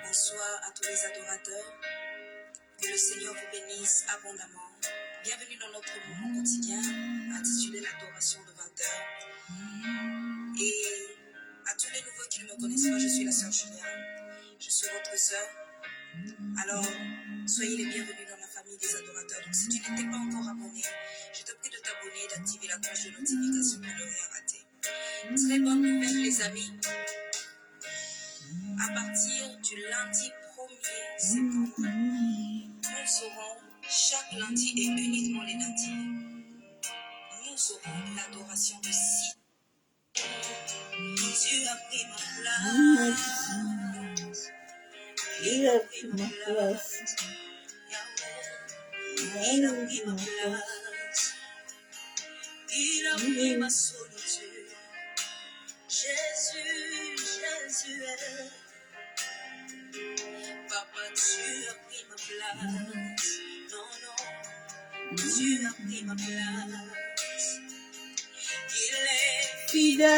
Bonsoir à tous les adorateurs. Que le Seigneur vous bénisse abondamment. Bienvenue dans notre moment quotidien intitulé l'adoration de 20h. Et à tous les nouveaux qui ne me connaissent pas, je suis la sœur Juliane. Je suis votre sœur. Alors, soyez les bienvenus dans la famille des adorateurs. Donc, si tu n'étais pas encore abonné, je te prie de t'abonner et d'activer la cloche de notification pour ne rien rater. Très bonne nouvelle, les amis. À partir du lundi 1er septembre, nous aurons chaque lundi et uniquement les lundis, nous aurons l'adoration de 6. Tu as pris ma place. Il a pris ma place. Il a pris ma place. Il a pris ma solitude. Jésus, Jésus est. Papa, tu as pris ma place. Non, non, tu as pris ma place. Il est Fidèle,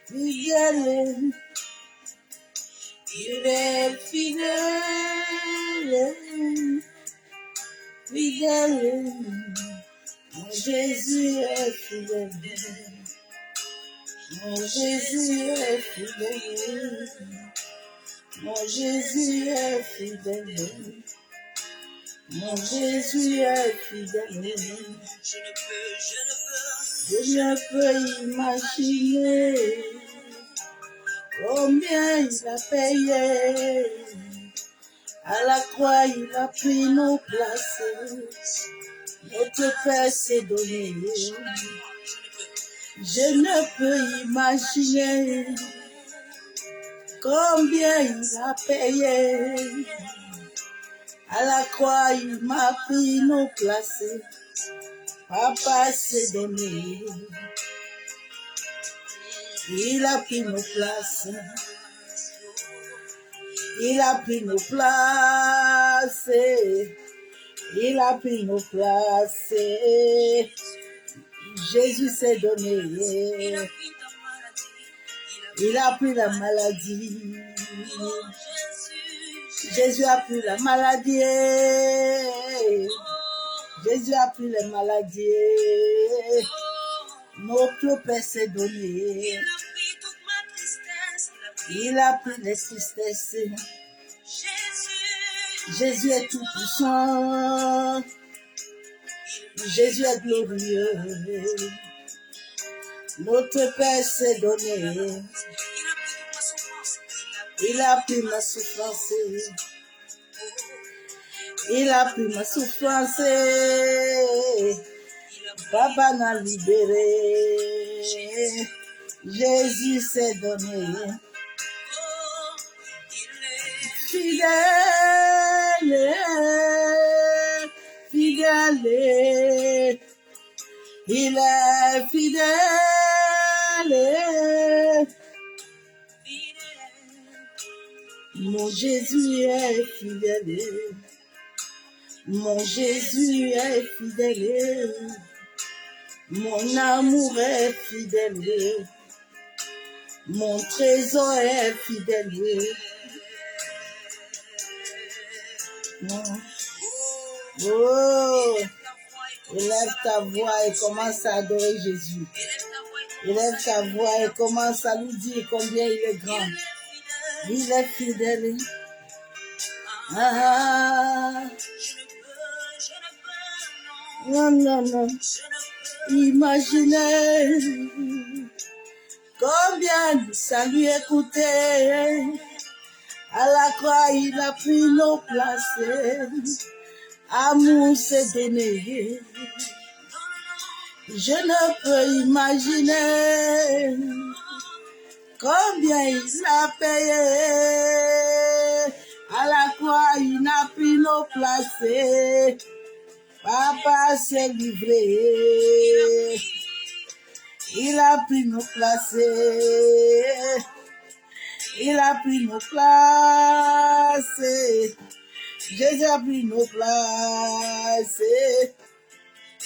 fidèle, il est fidèle, fidèle, mon Jésus est fidèle, mon Jésus est fidèle, mon Jésus est fidèle, mon Jésus est fidèle. Je ne peux imaginer combien il a payé. À la croix, il a pris nos places. Notre Père s'est donné. Je ne peux imaginer combien il a payé. À la croix, il m'a pris nos places. Papa s'est donné. Il a pris nos places. Il a pris nos places. Il a pris nos places. Jésus s'est donné. Il a pris la maladie. Jésus a pris la maladie. Jésus a pris les maladies. Notre Père s'est donné. Il a pris les tristesses. Jésus est tout puissant. Jésus est glorieux. Notre Père s'est donné. Il a pris ma souffrance. Il a pris ma souffrance. Il a pris. Papa n'a libéré. Jésus s'est donné. Oh, il est Fidèle, fidèle, il est fidèle. fidèle. Mon Jésus est fidèle. Mon Jésus est fidèle. Mon amour est fidèle. Mon trésor est fidèle. Oh, élève ta voix et commence à adorer Jésus. Élève ta voix et commence à lui dire combien il est grand. Il est fidèle. Ah, non, non, non. Imaginez combien ça lui a coûté. À la croix, il a pris nos places. Amour s'est donné. Je ne peux imaginer combien il a payé. À la croix, il a pris nos places. Papa s'est livré. Il a pris nos places. Il a pris nos places. Jésus a pris nos places.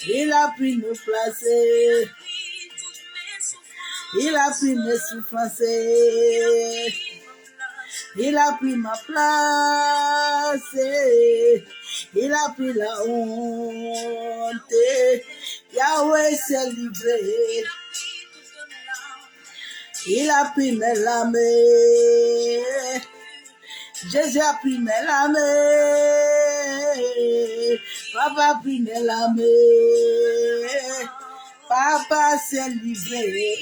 Il a pris nos places. Il a pris mes souffrances. Il a pris ma place. Il a pris la honte. Yahweh s'est livré. Il a pris mes larmes. Jésus a pris mes larmes. Papa a pris mes larmes. Papa s'est livré.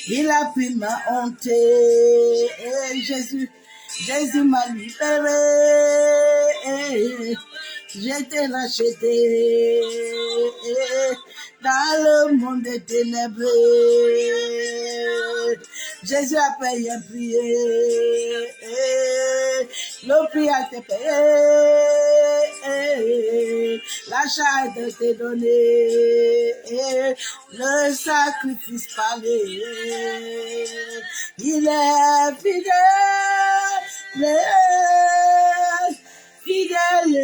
Il a pris ma honte. Jésus m'a libéré. J'étais racheté dans le monde des ténèbres. Jésus a payé un prix. Le prix a été payé. L'achat a été donné. Le sacrifice parlé. Il est fidèle. Fidèle,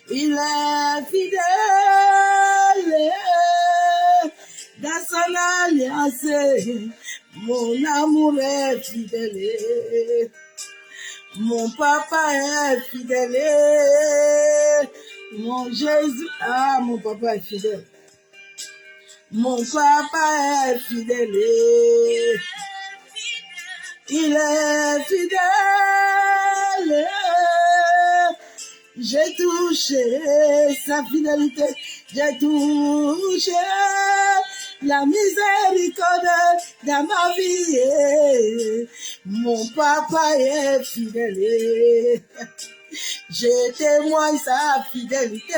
il est fidèle dans son alliance. Mon amour est fidèle, mon papa est fidèle, mon Jésus, mon papa est fidèle, mon papa est fidèle, il est fidèle. J'ai touché sa fidélité, j'ai touché la miséricorde dans ma vie. Mon papa est fidèle, je témoigne sa fidélité,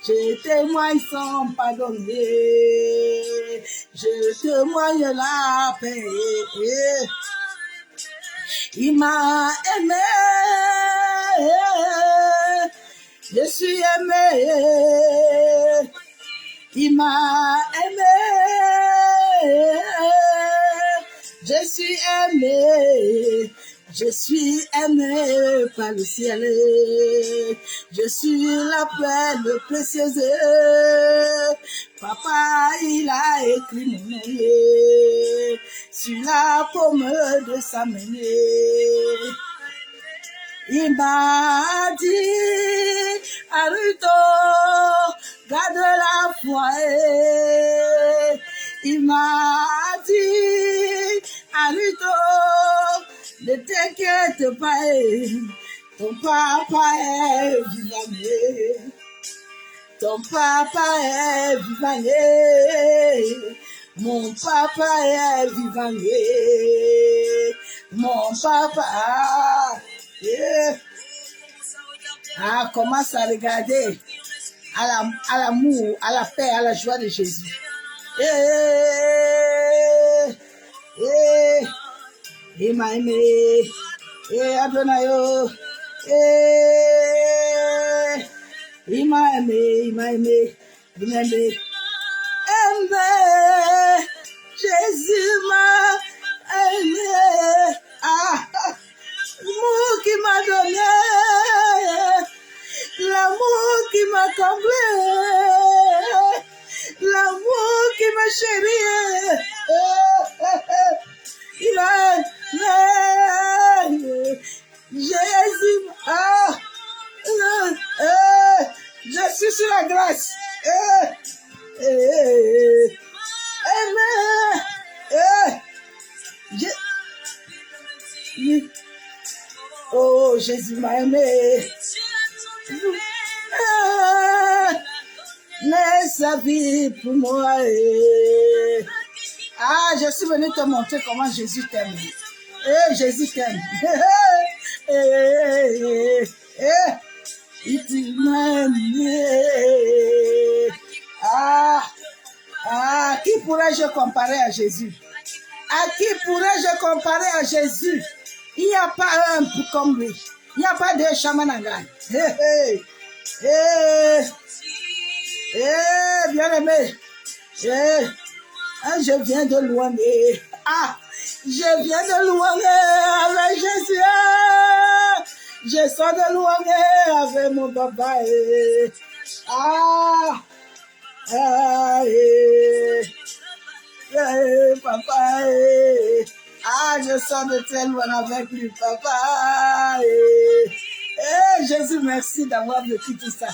je témoigne son pardonner, je témoigne la paix. Il m'a aimé, je suis aimé. Il m'a aimé, je suis aimé. Je suis aimé par le ciel. Je suis la perle précieuse. Papa, il a écrit mon nom sur la paume de sa main. Il m'a dit, Aruto, garde la foi. Il m'a dit, Aruto, ne t'inquiète pas, ton papa est vivant. Ton papa est vivant. Mon papa est vivant. Mon papa. Yeah. Ah, commence à regarder à l'amour, à la paix, à la joie de Jésus. Il m'a aimé. Adonai. Il m'a aimé, il m'a aimé, il m'a aimé. Aimé, Jésus m'a aimé. Ah, l'amour qui m'a donné, l'amour qui m'a comblé, l'amour qui m'a chéri. Il m'a aimé. Jésus, ah, je suis sur la grâce. Oh, Jésus m'a aimé. Laisse sa vie pour moi. Ah, je suis venu te montrer comment Jésus t'aime. Jésus t'aime. Il m'a aimé. Qui pourrais-je comparer à Jésus? À qui pourrais-je comparer à Jésus? Il n'y a pas un comme lui. Il n'y a pas de chamananga. Bien-aimé. Je viens de loin. Je viens de loin avec Jésus. Je sors de loin avec mon papa. Papa. Je sors de très loin avec lui, papa. Jésus, merci d'avoir vécu tout ça.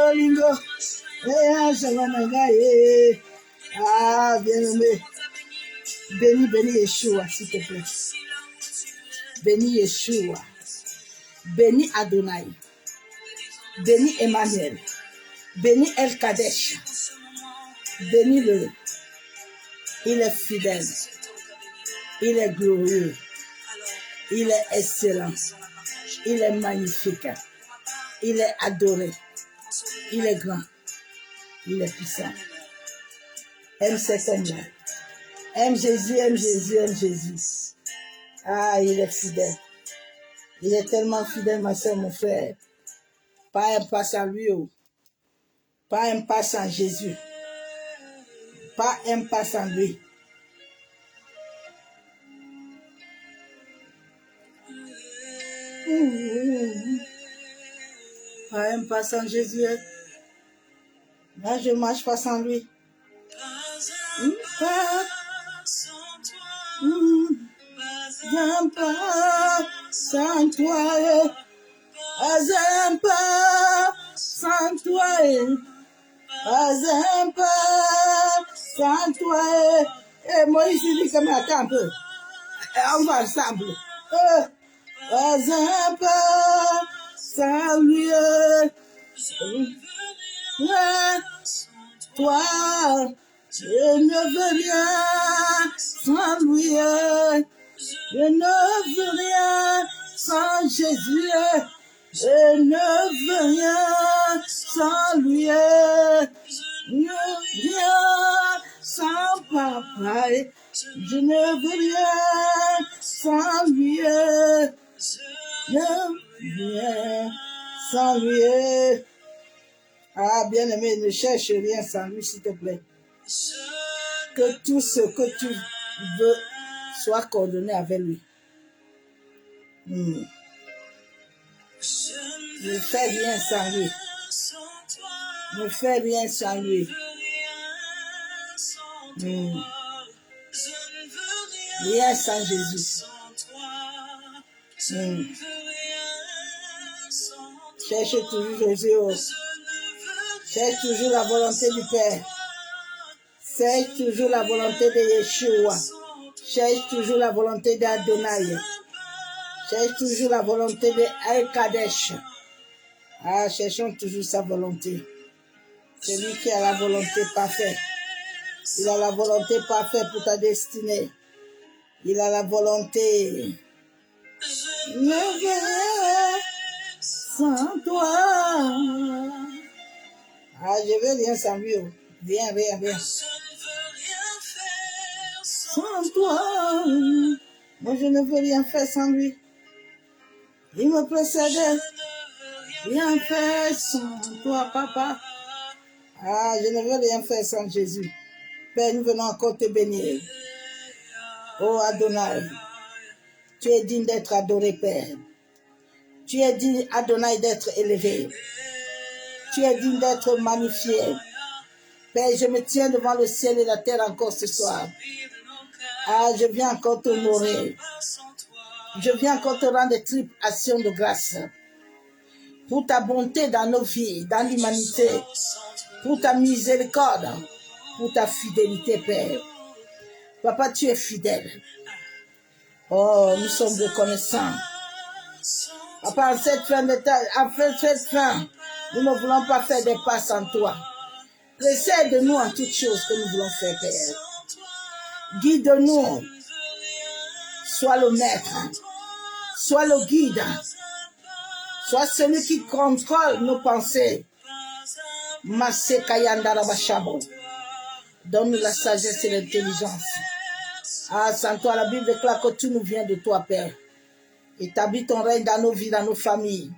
Olingo. Bien-aimé. Bénis Yeshua, s'il te plaît. Bénis Yeshua. Bénis Adonai. Bénis Emmanuel. Bénis El Kadesh. Bénis-le. Il est fidèle. Il est glorieux. Il est excellent. Il est magnifique. Il est adoré. Il est grand. Il est puissant. Aime cet homme-là. Aime Jésus, aime Jésus, aime Jésus. Il est fidèle. Il est tellement fidèle, ma soeur, mon frère. Pas un pas sans lui. Pas un pas sans Jésus. Pas un pas sans lui. Pas un pas sans Jésus. Moi, je ne marche pas sans lui. Pas un pas sans toi. Pas un pas sans toi. Pas un pas sans toi. Moïse dit comme attends un peu. On va ensemble. Pas un pas sans lui. Toi, je ne veux rien sans lui. Je ne veux rien sans Jésus. Je ne veux rien sans lui. Je ne veux rien sans papa. Je ne veux rien sans lui. Je ne veux rien sans lui. Bien-aimé, ne cherche rien sans lui, s'il te plaît. Que tout ce que tu veux soit coordonné avec lui. Ne fais rien sans lui. Ne fais rien sans lui. Rien sans Jésus. Cherche toujours Jésus. Cherche toujours la volonté du Père. Cherche toujours la volonté de Yeshua. Cherche toujours la volonté d'Adonai. Cherche toujours la volonté de El Kadesh. Ah, cherchons toujours sa volonté. C'est lui qui a la volonté parfaite. Il a la volonté parfaite pour ta destinée. Il a la volonté. Ne veux sans toi. Ah, je veux rien sans lui. Viens, viens, viens. Sans toi. Moi, je ne veux rien faire sans lui. Il me précède. Rien faire sans toi, papa. Ah, je ne veux rien faire sans Jésus. Père, nous venons encore te bénir. Oh Adonai, tu es digne d'être adoré, Père. Tu es digne, Adonai, d'être élevé. Tu es digne d'être magnifié. Père, je me tiens devant le ciel et la terre encore ce soir. Ah, je viens encore t'honorer. Je viens encore te rendre des triples actions de grâce. Pour ta bonté dans nos vies, dans l'humanité. Pour ta miséricorde. Pour ta fidélité, Père. Papa, tu es fidèle. Oh, nous sommes reconnaissants. Papa, en cette fin nous ne voulons pas faire des pas sans toi. Précède-nous en toutes choses que nous voulons faire, Père. Guide-nous. Sois le maître. Sois le guide. Sois celui qui contrôle nos pensées. Donne-nous la sagesse et l'intelligence. Ah, sans toi, la Bible déclare que tout nous vient de toi, Père. Établis ton règne dans nos vies, dans nos familles.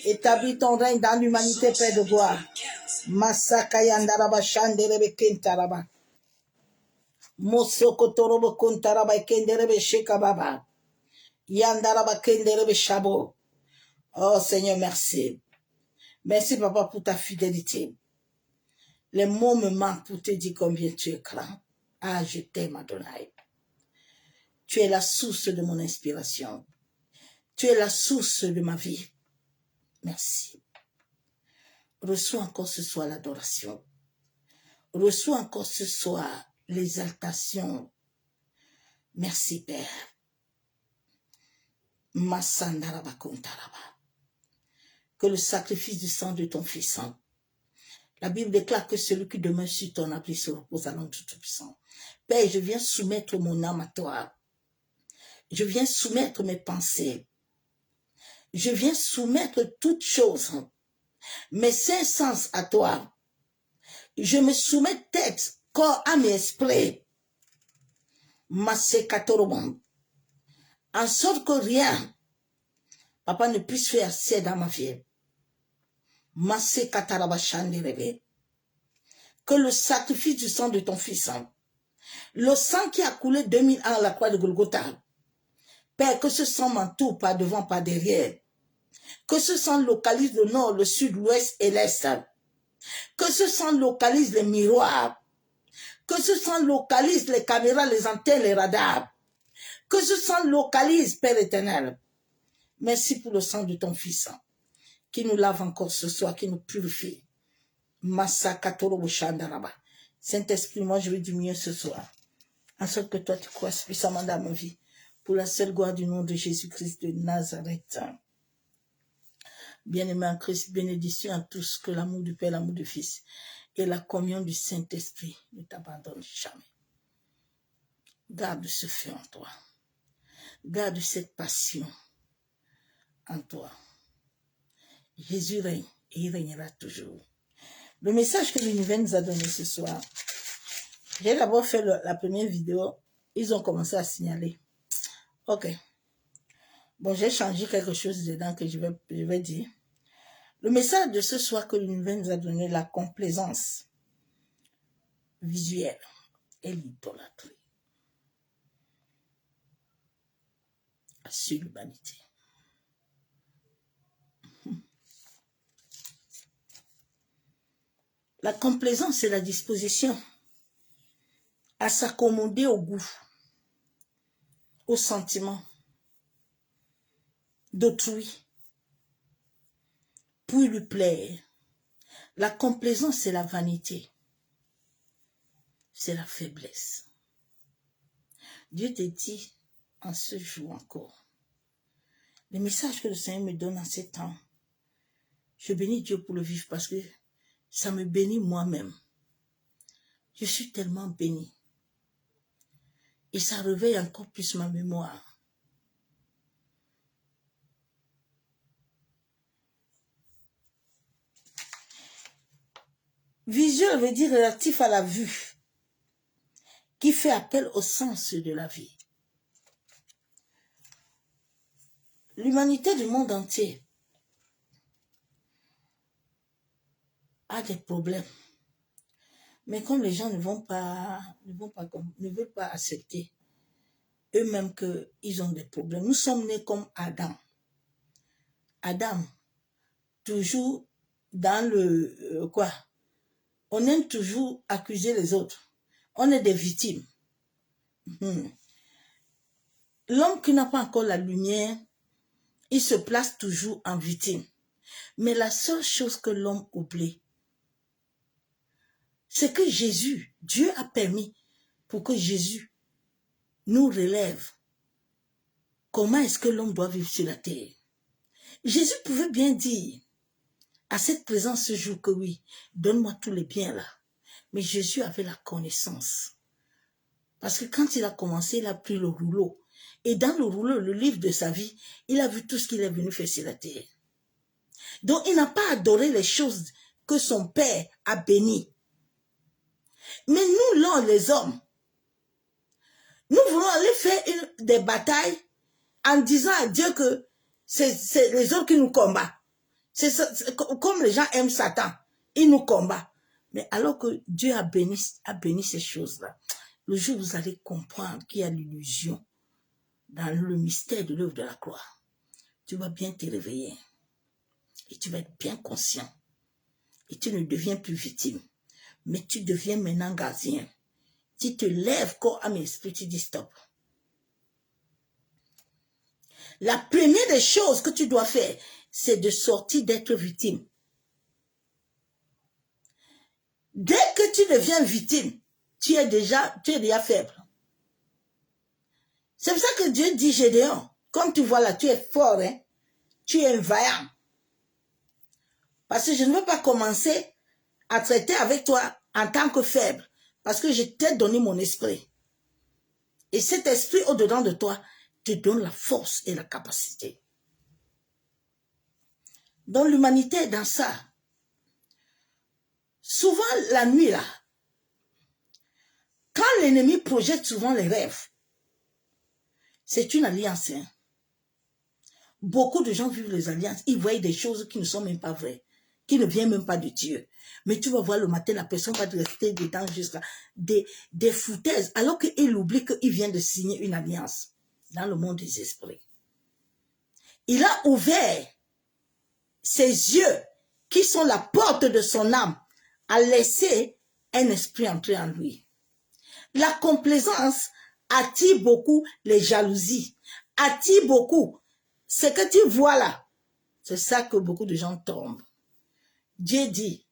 Établis ton règne dans l'humanité, Père de gloire. Masakayandaraba shanderebe kentaraba. Mosoko torobo kontaraba kenderebe shekababa. Yandaraba kenderebe shabo. Oh Seigneur, merci. Merci, Papa, pour ta fidélité. Les mots me manquent pour te dire combien tu es grand. Ah, je t'aime, Adonai. Tu es la source de mon inspiration. Tu es la source de ma vie. Merci. Reçois encore ce soir l'adoration. Reçois encore ce soir l'exaltation. Merci, Père. Que le sacrifice du sang de ton Fils. La Bible déclare que celui qui demeure sur ton abri se repose à l'ombre du Tout-Puissant. Père, je viens soumettre mon âme à toi. Je viens soumettre mes pensées. Je viens soumettre toutes choses. Mes cinq sens à toi. Je me soumets tête, corps, âme et esprit. En sorte que rien, Papa, ne puisse faire assez dans ma vie. Que le sacrifice du sang de ton Fils, le sang qui a coulé 2000 ans à la croix de Golgotha, Père, que ce sang m'entoure par devant, par derrière. Que ce sang localise le nord, le sud, l'ouest et l'est. Que ce sang localise les miroirs. Que ce sang localise les caméras, les antennes, les radars. Que ce sang localise, Père éternel. Merci pour le sang de ton Fils, qui nous lave encore ce soir, qui nous purifie. Saint-Esprit, moi je veux diminuer ce soir. En sorte que toi tu croisses puissamment dans ma vie. Pour la seule gloire du nom de Jésus-Christ de Nazareth. Bien-aimé en Christ, bénédiction à tous, que l'amour du Père, l'amour du Fils et la communion du Saint-Esprit ne t'abandonnent jamais. Garde ce feu en toi. Garde cette passion en toi. Jésus règne et il régnera toujours. Le message que l'univers nous a donné ce soir, j'ai d'abord fait la première vidéo, ils ont commencé à signaler. Ok. Bon, j'ai changé quelque chose dedans que je vais dire. Le message de ce soir que l'univers nous a donné, la complaisance visuelle et l'idolâtrie sur l'humanité. La complaisance, c'est la disposition à s'accommoder au goût, aux sentiments d'autrui pour lui plaire. La complaisance, c'est la vanité. C'est la faiblesse. Dieu te dit en ce jour encore, le message que le Seigneur me donne en ces temps, Je bénis Dieu pour le vivre parce que ça me bénit moi-même. Je suis tellement bénie. Et ça réveille encore plus ma mémoire. Visuel veut dire relatif à la vue, qui fait appel au sens de la vie. L'humanité du monde entier a des problèmes. Mais comme les gens ne veulent pas accepter eux-mêmes qu'ils ont des problèmes. Nous sommes nés comme Adam. Adam, toujours dans le... quoi? On aime toujours accuser les autres. On est des victimes. L'homme qui n'a pas encore la lumière, il se place toujours en victime. Mais la seule chose que l'homme oublie, c'est que Jésus, Dieu a permis pour que Jésus nous relève. Comment est-ce que l'homme doit vivre sur la terre? Jésus pouvait bien dire à cette présence ce jour que oui, donne-moi tous les biens là. Mais Jésus avait la connaissance. Parce que quand il a commencé, il a pris le rouleau. Et dans le rouleau, le livre de sa vie, il a vu tout ce qu'il est venu faire sur la terre. Donc il n'a pas adoré les choses que son Père a bénies. Mais nous, là, les hommes, nous voulons aller faire des batailles en disant à Dieu que c'est les autres qui nous combattent. C'est comme les gens aiment Satan, ils nous combattent. Mais alors que Dieu a béni ces choses-là, le jour où vous allez comprendre qu'il y a l'illusion dans le mystère de l'œuvre de la croix, tu vas bien te réveiller et tu vas être bien conscient. Et tu ne deviens plus victime, mais tu deviens maintenant gardien. Tu te lèves corps, âme et esprit, tu dis stop. La première des choses que tu dois faire, c'est de sortir d'être victime. Dès que tu deviens victime, tu es déjà faible. C'est pour ça que Dieu dit Gédéon, comme tu vois là, tu es fort, hein? Tu es un vaillant. Parce que je ne veux pas commencer à traiter avec toi en tant que faible, parce que je t'ai donné mon esprit. Et cet esprit au-dedans de toi te donne la force et la capacité. Donc l'humanité est dans ça. Souvent la nuit là, quand l'ennemi projette souvent les rêves, c'est une alliance. Hein? Beaucoup de gens vivent les alliances, ils voient des choses qui ne sont même pas vraies, qui ne viennent même pas de Dieu. Mais tu vas voir le matin, la personne va rester dedans jusqu'à des foutaises, alors qu'il oublie qu'il vient de signer une alliance dans le monde des esprits. Il a ouvert ses yeux, qui sont la porte de son âme, à laisser un esprit entrer en lui. La complaisance attire beaucoup les jalousies, attire beaucoup. Ce que tu vois là, c'est ça que beaucoup de gens tombent. Dieu dit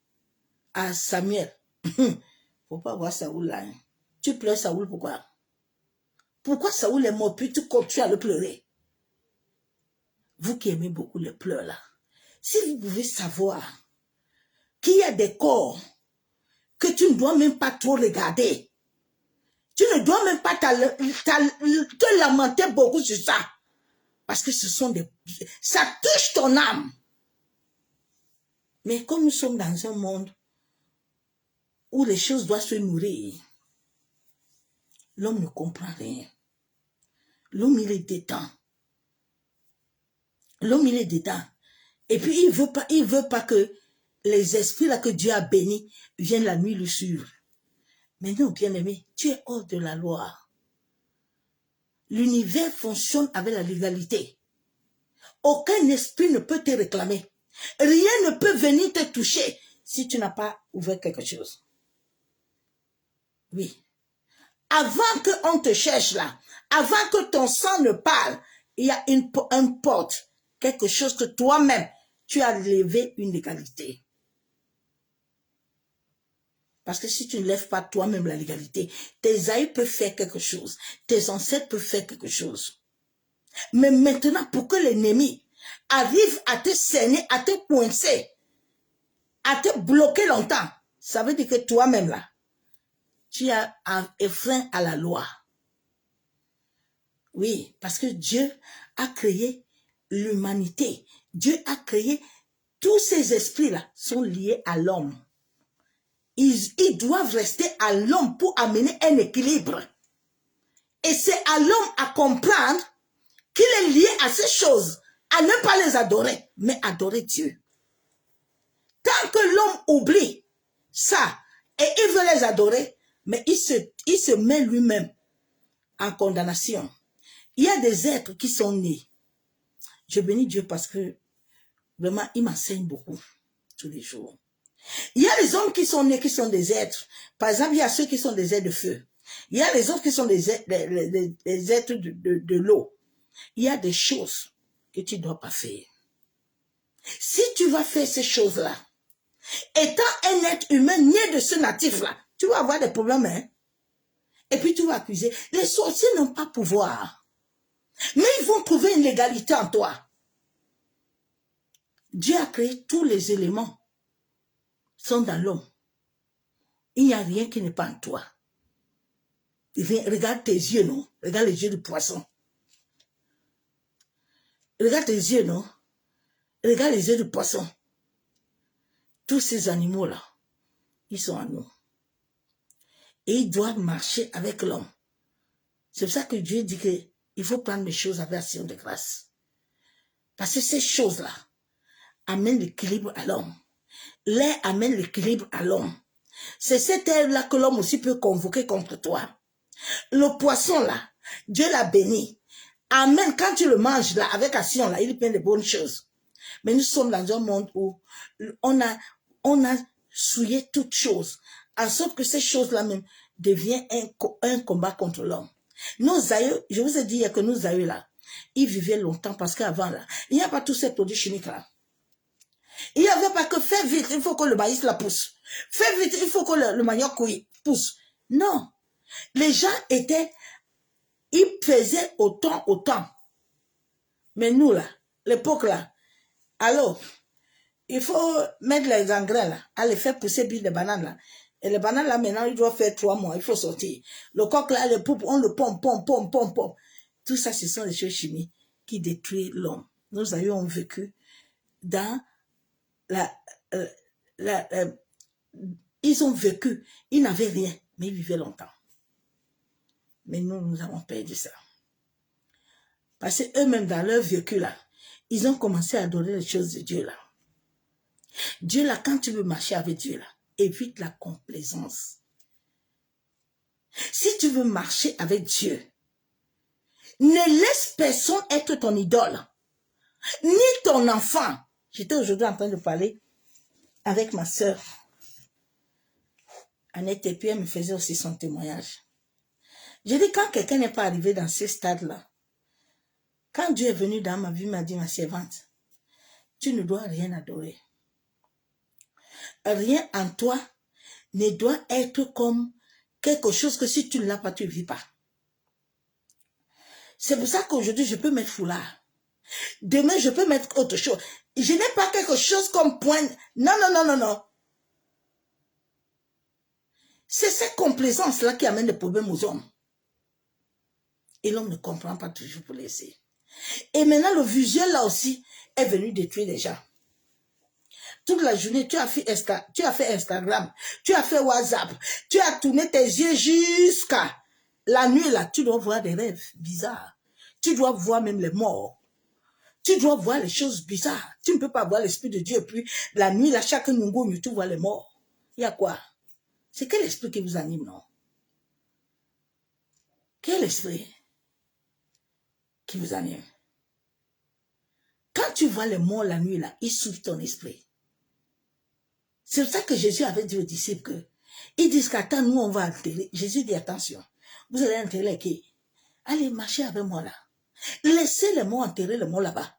à Samuel, faut pas voir Saoul là. Hein. Tu pleures Saoul, pourquoi? Pourquoi Saoul est mort, puis tu continues à le pleurer? Vous qui aimez beaucoup les pleurs là, si vous pouvez savoir qu'il y a des corps que tu ne dois même pas trop regarder, tu ne dois même pas te lamenter beaucoup sur ça, parce que ce sont ça touche ton âme. Mais comme nous sommes dans un monde où les choses doivent se nourrir, l'homme ne comprend rien. L'homme, il est dedans. L'homme, il est dedans. Et puis, il veut pas que les esprits là que Dieu a bénis viennent la nuit le suivre. Mais non, bien-aimé, tu es hors de la loi. L'univers fonctionne avec la légalité. Aucun esprit ne peut te réclamer. Rien ne peut venir te toucher si tu n'as pas ouvert quelque chose. Oui. Avant qu'on te cherche là, avant que ton sang ne parle, il y a une porte, quelque chose que toi-même, tu as levé une légalité. Parce que si tu ne lèves pas toi-même la légalité, tes aïeux peuvent faire quelque chose, tes ancêtres peuvent faire quelque chose. Mais maintenant, pour que l'ennemi arrive à te cerner, à te coincer, à te bloquer longtemps, ça veut dire que toi-même là, tu as un frein à la loi. Oui, parce que Dieu a créé l'humanité. Dieu a créé, tous ces esprits-là sont liés à l'homme. Ils doivent rester à l'homme pour amener un équilibre. Et c'est à l'homme à comprendre qu'il est lié à ces choses, à ne pas les adorer, mais adorer Dieu. Tant que l'homme oublie ça, et il veut les adorer, mais il se met lui-même en condamnation. Il y a des êtres qui sont nés. Je bénis Dieu parce que vraiment, il m'enseigne beaucoup tous les jours. Il y a les hommes qui sont nés, qui sont des êtres. Par exemple, il y a ceux qui sont des êtres de feu. Il y a les autres qui sont des êtres de l'eau. Il y a des choses que tu ne dois pas faire. Si tu vas faire ces choses-là, étant un être humain né de ce natif-là, tu vas avoir des problèmes. Hein? Et puis tu vas accuser. Les sorciers n'ont pas pouvoir. Mais ils vont trouver une légalité en toi. Dieu a créé tous les éléments. Sont dans l'homme. Il n'y a rien qui n'est pas en toi. Regarde tes yeux, non? Regarde les yeux du poisson. Regarde tes yeux, non? Regarde les yeux du poisson. Tous ces animaux-là, ils sont en nous. Et ils doivent marcher avec l'homme. C'est pour ça que Dieu dit qu'il faut prendre les choses avec action de grâce. Parce que ces choses-là amènent l'équilibre à l'homme. L'air amène l'équilibre à l'homme. C'est cet air-là que l'homme aussi peut convoquer contre toi. Le poisson-là, Dieu l'a béni. Amen. Quand tu le manges là, avec action là, il plein de bonnes choses. Mais nous sommes dans un monde où on a souillé toutes choses, en sorte que ces choses-là même deviennent un combat contre l'homme. Nos aïeux, je vous ai dit que nos aïeux là, ils vivaient longtemps parce qu'avant là, il n'y a pas tous ces produits chimiques là. Il n'y avait pas que fais vite, il faut que le maïs la pousse. Fais vite, il faut que le manioc pousse. Non. Les gens ils faisaient autant. Mais nous là, l'époque là, alors, il faut mettre les engrais là, à les faire pousser puis les bananes là. Et les bananes là, maintenant, ils doivent faire 3 mois, il faut sortir. Le coq là, le poupe, on le pompe. Tout ça, ce sont des choses chimiques qui détruisent l'homme. Nous avions vécu dans ils ont vécu, ils n'avaient rien, mais ils vivaient longtemps. Mais nous avons perdu ça. Parce qu'eux-mêmes, dans leur vécu là, ils ont commencé à adorer les choses de Dieu là. Dieu là, quand tu veux marcher avec Dieu là, évite la complaisance. Si tu veux marcher avec Dieu, ne laisse personne être ton idole, ni ton enfant. J'étais aujourd'hui en train de parler avec ma soeur Annette, et puis elle me faisait aussi son témoignage. J'ai dit, quand quelqu'un n'est pas arrivé dans ce stade-là, quand Dieu est venu dans ma vie, il m'a dit, ma servante, tu ne dois rien adorer. Rien en toi ne doit être comme quelque chose que si tu ne l'as pas, tu ne vis pas. C'est pour ça qu'aujourd'hui, je peux mettre foulard. Demain, je peux mettre autre chose. Je n'ai pas quelque chose comme point. Non. C'est cette complaisance-là qui amène des problèmes aux hommes. Et l'homme ne comprend pas toujours pour laisser. Et maintenant, le visuel là aussi est venu détruire les gens. Toute la journée, tu as fait Instagram, tu as fait WhatsApp, tu as tourné tes yeux jusqu'à la nuit là. Tu dois voir des rêves bizarres. Tu dois voir même les morts. Tu dois voir les choses bizarres. Tu ne peux pas voir l'Esprit de Dieu. Puis la nuit là, chaque nuit, tu vois les morts. Il y a quoi? C'est quel esprit qui vous anime, non? Quel esprit qui vous anime? Quand tu vois les morts la nuit là, ils souffrent ton esprit. C'est pour ça que Jésus avait dit aux disciples que, ils disent qu'attends, nous on va enterrer. Jésus dit attention, vous allez enterrer qui? Allez marcher avec moi là. Laissez les morts enterrer les morts là-bas.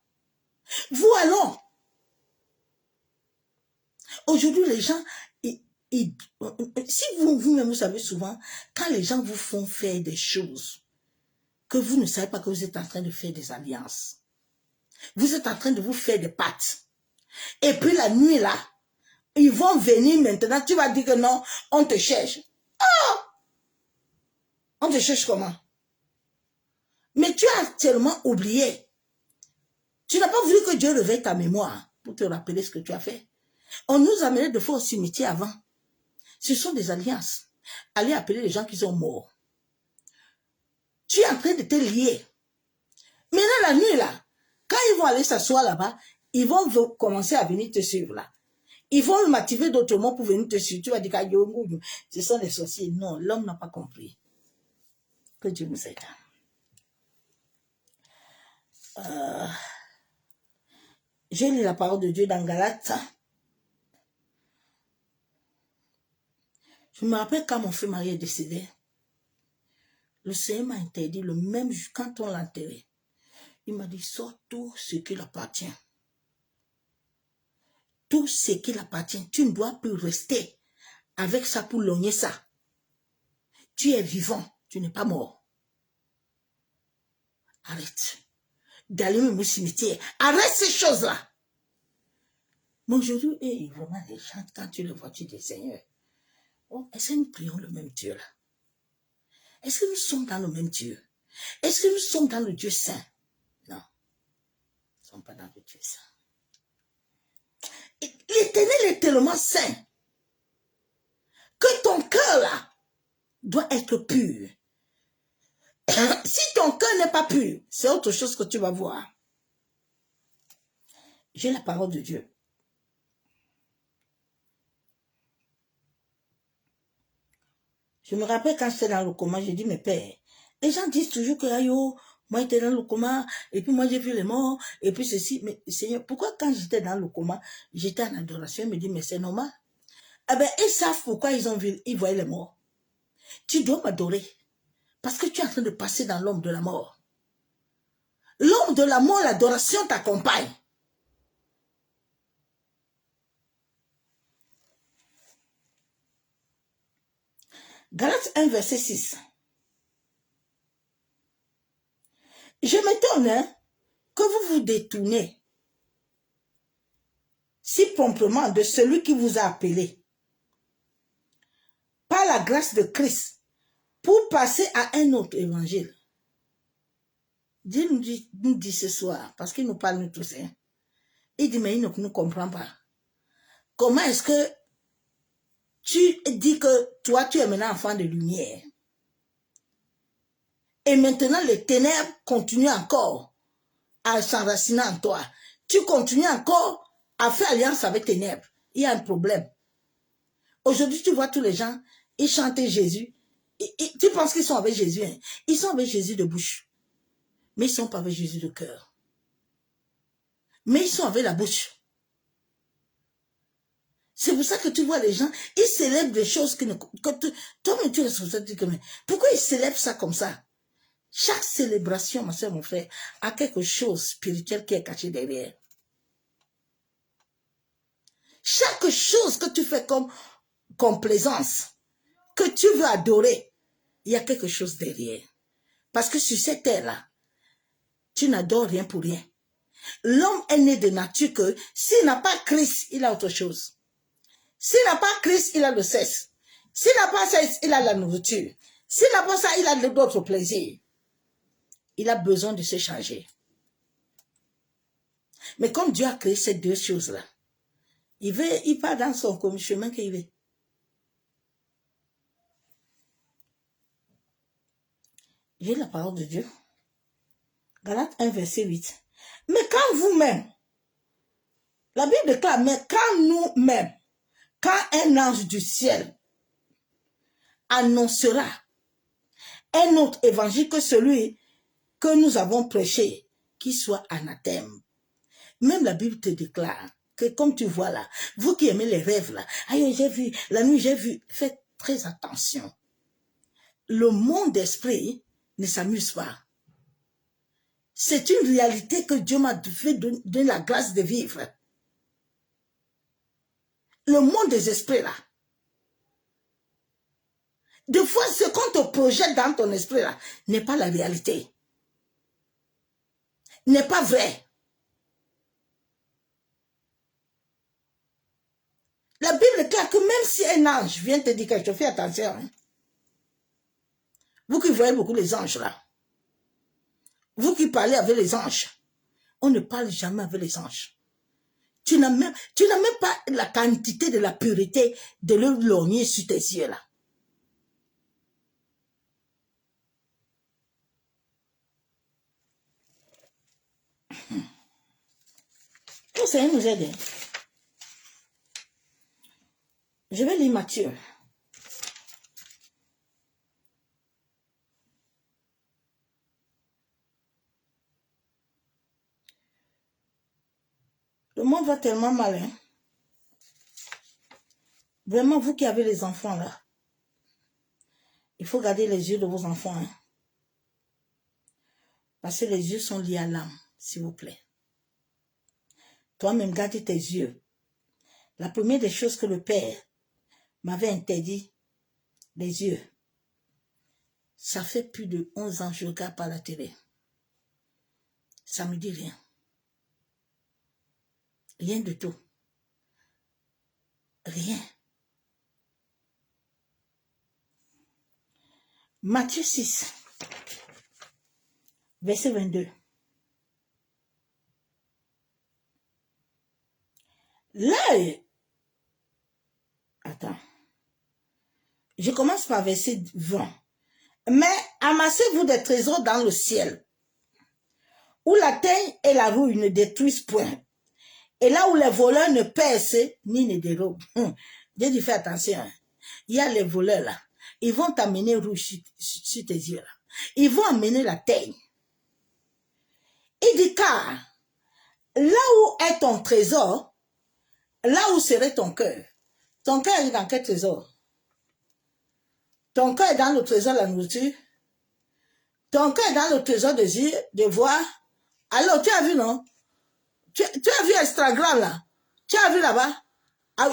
Vous allons. Aujourd'hui les gens, si vous-même vous savez souvent, quand les gens vous font faire des choses, que vous ne savez pas que vous êtes en train de faire des alliances. Vous êtes en train de vous faire des pactes. Et puis la nuit là, Ils vont venir maintenant. Tu vas dire que non, on te cherche. Ah! On te cherche comment? Mais tu as tellement oublié. Tu n'as pas voulu que Dieu réveille ta mémoire pour te rappeler ce que tu as fait. On nous amenait de fois au cimetière avant. Ce sont des alliances. Aller appeler les gens qui sont morts. Tu es en train de te lier. Maintenant, la nuit, là, quand ils vont aller s'asseoir là-bas, ils vont commencer à venir te suivre, là. Ils vont m'activer d'autres mots pour venir te suivre. Tu vas dire que ce sont des sorciers. Non, l'homme n'a pas compris. Que Dieu nous aide. J'ai lu la parole de Dieu dans Galates. Je me rappelle quand mon frère Marie est décédé. Le Seigneur m'a interdit le même jour quand on l'a enterré. Il m'a dit, sors tout ce qui l'appartient. Tout ce qui l'appartient. Tu ne dois plus rester avec ça pour logner ça. Tu es vivant, tu n'es pas mort. Arrête d'aller même au cimetière. Arrête ces choses-là. Mais aujourd'hui, vraiment, les gens, quand tu le vois, tu dis, Seigneur, oh, est-ce que nous prions le même Dieu là? Est-ce que nous sommes dans le même Dieu? Est-ce que nous sommes dans le Dieu saint? Non, nous ne sommes pas dans le Dieu saint. L'Éternel est tellement saint que ton cœur là doit être pur. Si ton cœur n'est pas pur, c'est autre chose que tu vas voir. J'ai la parole de Dieu. Je me rappelle quand j'étais dans le coma, j'ai dit, mais père, les gens disent toujours que, ayo, moi j'étais dans le coma, et puis moi j'ai vu les morts, et puis ceci, mais Seigneur, pourquoi quand j'étais dans le coma, j'étais en adoration, il me dit, mais c'est normal. Eh bien, ils savent pourquoi ils voyaient les morts. Tu dois m'adorer, parce que tu es en train de passer dans l'homme de la mort. L'homme de la mort, l'adoration t'accompagne. Galates 1, verset 6. Je m'étonne que vous vous détournez si promptement de celui qui vous a appelé par la grâce de Christ pour passer à un autre évangile. Dieu nous dit ce soir, parce qu'il nous parle nous tous, hein. Il dit, mais il ne nous comprend pas. Comment est-ce que tu dis que toi, tu es maintenant enfant de lumière? Et maintenant, les ténèbres continuent encore à s'enraciner en toi. Tu continues encore à faire alliance avec ténèbres. Il y a un problème. Aujourd'hui, tu vois tous les gens, ils chantent Jésus. Tu penses qu'ils sont avec Jésus, hein? Ils sont avec Jésus de bouche. Mais ils ne sont pas avec Jésus de cœur. Mais ils sont avec la bouche. C'est pour ça que tu vois les gens, ils célèbrent des choses que toi-même tu es responsable. Pourquoi ils célèbrent ça comme ça? Chaque célébration, ma soeur, mon frère, a quelque chose spirituel qui est caché derrière. Chaque chose que tu fais comme complaisance, que tu veux adorer, il y a quelque chose derrière. Parce que sur cette terre-là, tu n'adores rien pour rien. L'homme est né de nature que s'il n'a pas Christ, il a autre chose. S'il n'a pas Christ, il a le sexe. S'il n'a pas sexe, il a la nourriture. S'il n'a pas ça, il a d'autres plaisirs. Il a besoin de se changer. Mais comme Dieu a créé ces deux choses-là, il part dans son chemin qu'il veut. J'ai la parole de Dieu. Galates 1, verset 8. Mais quand vous-même, la Bible déclare, mais quand nous-mêmes, quand un ange du ciel annoncera un autre évangile que celui que nous avons prêché, qui soit anathème. Même la Bible te déclare que comme tu vois là, vous qui aimez les rêves là, aïe, j'ai vu, la nuit j'ai vu, faites très attention. Le monde d'esprit ne s'amuse pas. C'est une réalité que Dieu m'a fait donner la grâce de vivre. Le monde des esprits là. Des fois, ce qu'on te projette dans ton esprit là n'est pas la réalité. N'est pas vrai. La Bible déclare que même si un ange vient te dire quelque chose, fais attention. Hein. Vous qui voyez beaucoup les anges là, vous qui parlez avec les anges, on ne parle jamais avec les anges. Tu n'as même pas la quantité de la pureté de le lorgner sur tes yeux là. Que le Seigneur nous aide. Je vais lire Matthieu. Le monde va tellement mal. Hein? Vraiment, vous qui avez les enfants là, il faut garder les yeux de vos enfants. Hein? Parce que les yeux sont liés à l'âme, s'il vous plaît. Toi-même, garde tes yeux. La première des choses que le Père m'avait interdit, les yeux. Ça fait plus de 11 ans que je regarde par la télé. Ça ne me dit rien. Rien du tout. Rien. Matthieu 6, verset 22. L'œil. Attends. Je commence par verset 20. Mais amassez-vous des trésors dans le ciel, où la teigne et la rouille ne détruisent point, et là où les voleurs ne percent ni ne dérobent. Dieu dit, fais attention. Hein. Il y a les voleurs là. Ils vont t'amener rouge sur tes yeux là. Ils vont amener la teigne. Il dit, car là où est ton trésor, là où serait ton cœur. Ton cœur est dans quel trésor? Ton cœur est dans le trésor de la nourriture. Ton cœur est dans le trésor des yeux, de voir. Alors, tu as vu, non? Tu as vu Instagram, là? Tu as vu là-bas? Ah,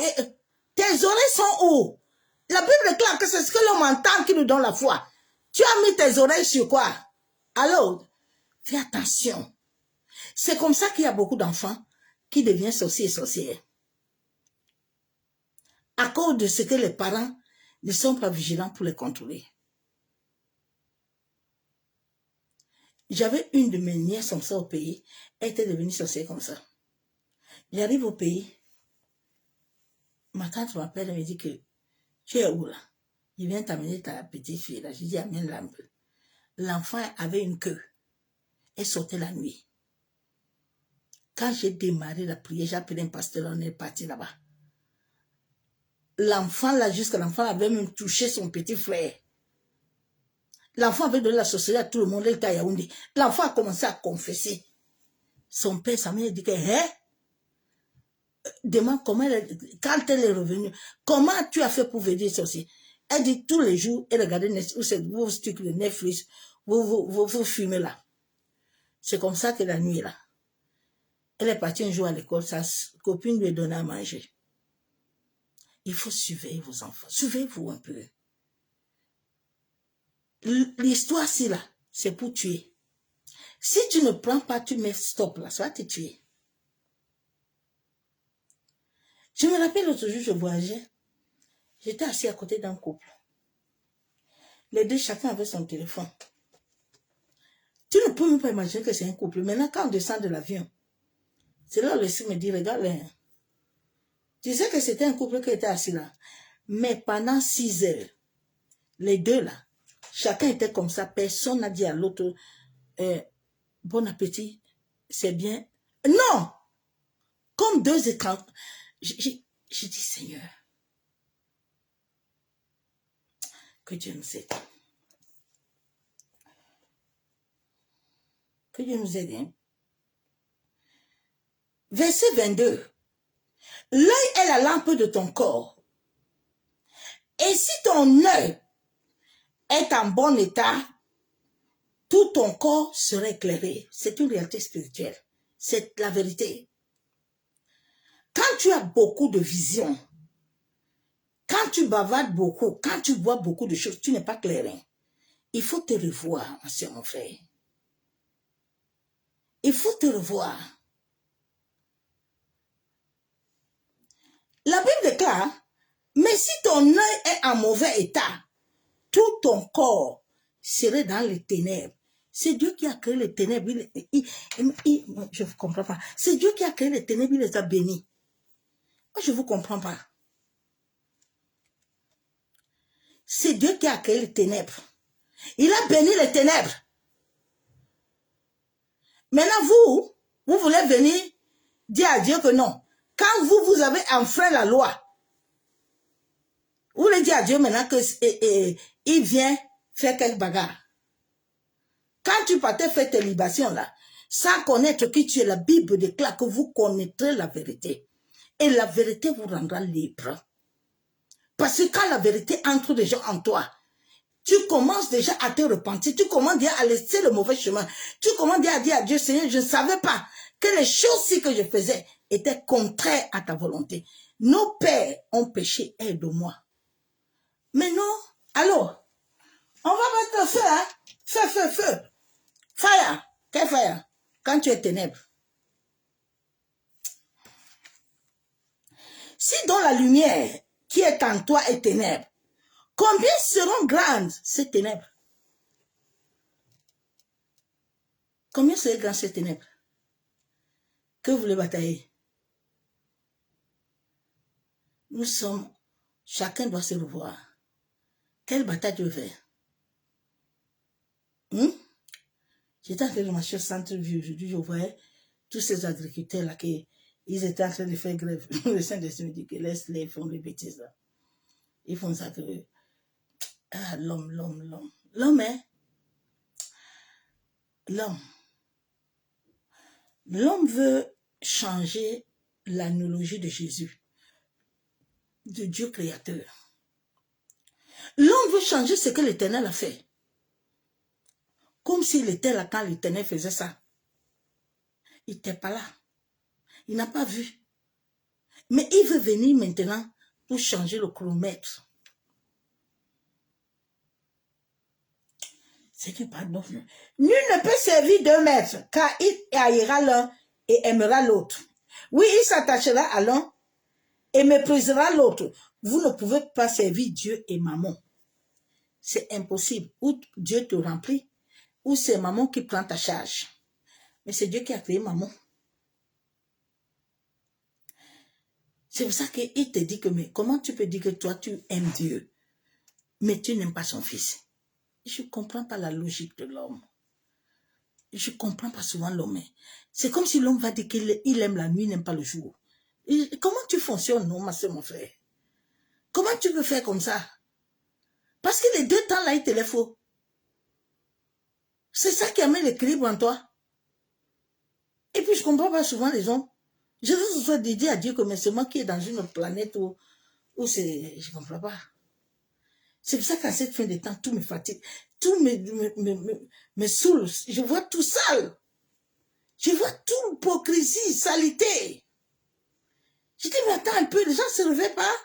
tes oreilles sont où? La Bible déclare que c'est ce que l'homme entend qui nous donne la foi. Tu as mis tes oreilles sur quoi? Alors, fais attention. C'est comme ça qu'il y a beaucoup d'enfants qui deviennent sorciers et sorcières. À cause de ce que les parents ne sont pas vigilants pour les contrôler. J'avais une de mes nièces comme ça au pays. Elle était devenue sorcière comme ça. J'arrive au pays. Ma tante m'appelle et me dit que tu es où là? Je viens t'amener ta petite fille là. Je dis amène-la un peu. L'enfant avait une queue. Elle sortait la nuit. Quand j'ai démarré la prière, j'ai appelé un pasteur, on est parti là-bas. L'enfant là, jusqu'à l'enfant avait même touché son petit frère. L'enfant avait donné la sorcellerie à tout le monde, il était à Yaoundé. L'enfant a commencé à confesser. Son père, sa mère, dit que, hein? Demande comment quand elle est revenue, comment tu as fait pour venir sorcier? Elle dit tous les jours, elle regardait vos trucs de Netflix, vous fumez là. C'est comme ça que la nuit là. Elle est partie un jour à l'école, sa copine lui a donné à manger. Il faut surveiller vos enfants. Surveillez-vous un peu. L'histoire, c'est là, c'est pour tuer. Si tu ne prends pas, tu mets stop là, ça va te tuer. Je me rappelle l'autre jour, je voyageais. J'étais assis à côté d'un couple. Les deux, chacun avait son téléphone. Tu ne peux même pas imaginer que c'est un couple. Maintenant, quand on descend de l'avion, c'est là où le Seigneur me dit, regarde, tu sais que c'était un couple qui était assis là. Mais pendant 6 heures, les deux là, chacun était comme ça. Personne n'a dit à l'autre, bon appétit, c'est bien. Non! Comme deux écrans. J'ai dit, Seigneur, que Dieu nous aide. Que Dieu nous aide. Hein? Verset 22. L'œil est la lampe de ton corps. Et si ton œil est en bon état, tout ton corps serait éclairé. C'est une réalité spirituelle. C'est la vérité. Quand tu as beaucoup de vision, quand tu bavardes beaucoup, quand tu vois beaucoup de choses, tu n'es pas clair. Il faut te revoir, ma soeur, mon frère. Il faut te revoir. La Bible déclare, mais si ton œil est en mauvais état, tout ton corps serait dans les ténèbres. C'est Dieu qui a créé les ténèbres. Je ne comprends pas. C'est Dieu qui a créé les ténèbres, il les a bénis. Moi, je ne vous comprends pas. C'est Dieu qui a créé les ténèbres. Il a béni les ténèbres. Maintenant, vous voulez venir dire à Dieu que non. Quand vous avez enfreint la loi, vous voulez dire à Dieu maintenant qu'il vient faire quelques bagarres. Quand tu partais faire tes libations là, sans connaître qui tu es, la Bible déclare que vous connaîtrez la vérité. Et la vérité vous rendra libre. Parce que quand la vérité entre déjà en toi, tu commences déjà à te repentir, tu commences déjà à laisser le mauvais chemin. Tu commences déjà à dire à Dieu, Seigneur, je ne savais pas que les choses que je faisais étaient contraires à ta volonté. Nos pères ont péché, aide-moi. Mais non, alors, on va mettre le feu, hein? Feu. Fire. Quel fire? Quand tu es ténèbres. Si dans la lumière qui est en toi est ténèbres, combien seront grandes ces ténèbres? Combien seront grandes ces ténèbres? Que vous voulez batailler? Nous sommes, chacun doit se revoir. Quelle bataille tu veux faire? J'étais en train de marcher au centre-ville aujourd'hui, je voyais tous ces agriculteurs-là qui ils étaient en train de faire grève. Le Saint-Esprit me dit que laisse-les, ils font des bêtises là. Ils font ça que... Ah, l'homme. L'homme, hein? L'homme. L'homme veut changer l'analogie de Jésus, de Dieu créateur. L'homme veut changer ce que l'Éternel a fait. Comme s'il était là quand l'Éternel faisait ça. Il n'était pas là. Il n'a pas vu. Mais il veut venir maintenant pour changer le chronomètre. C'est que pardon. Nul ne peut servir 2 maîtres, car il haïra l'un et aimera l'autre. Oui, il s'attachera à l'un et méprisera l'autre. Vous ne pouvez pas servir Dieu et maman. C'est impossible. Ou Dieu te remplit, ou c'est maman qui prend ta charge. Mais c'est Dieu qui a créé maman. C'est pour ça qu'il te dit que, mais comment tu peux dire que toi, tu aimes Dieu, mais tu n'aimes pas son fils? Je ne comprends pas la logique de l'homme. Je ne comprends pas souvent l'homme. C'est comme si l'homme va dire qu'il aime la nuit, n'aime pas le jour. Et comment tu fonctionnes, non, ma soeur, mon frère? Comment tu peux faire comme ça? Parce que les 2 temps là, il te les faut. C'est ça qui amène l'équilibre en toi. Et puis, je ne comprends pas souvent les hommes. Je veux se soit dédié à Dieu comme c'est moi qui est dans une planète où c'est... Je ne comprends pas. C'est pour ça qu'à cette fin de temps, tout me fatigue. Tout me saoule. Je vois tout sale. Je vois tout hypocrisie, saleté. Je dis, mais attends un peu, les gens ne se réveillent pas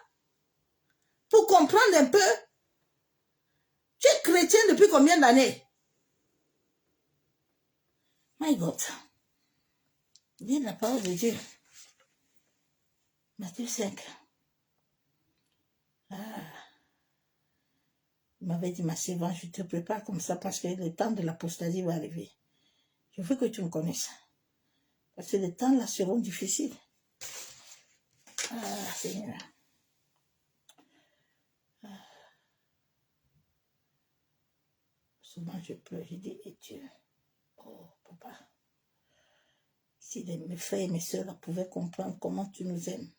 pour comprendre un peu. Tu es chrétien depuis combien d'années? My God. Viens la parole de Dieu. Matthieu 5. Il m'avait dit, ma servante, je te prépare comme ça parce que le temps de l'apostasie va arriver. Je veux que tu me connaisses. Parce que les temps là seront difficiles. Ah, Seigneur. Souvent je pleure, je dis, et Dieu, oh papa, si mes frères et mes soeurs pouvaient comprendre comment tu nous aimes,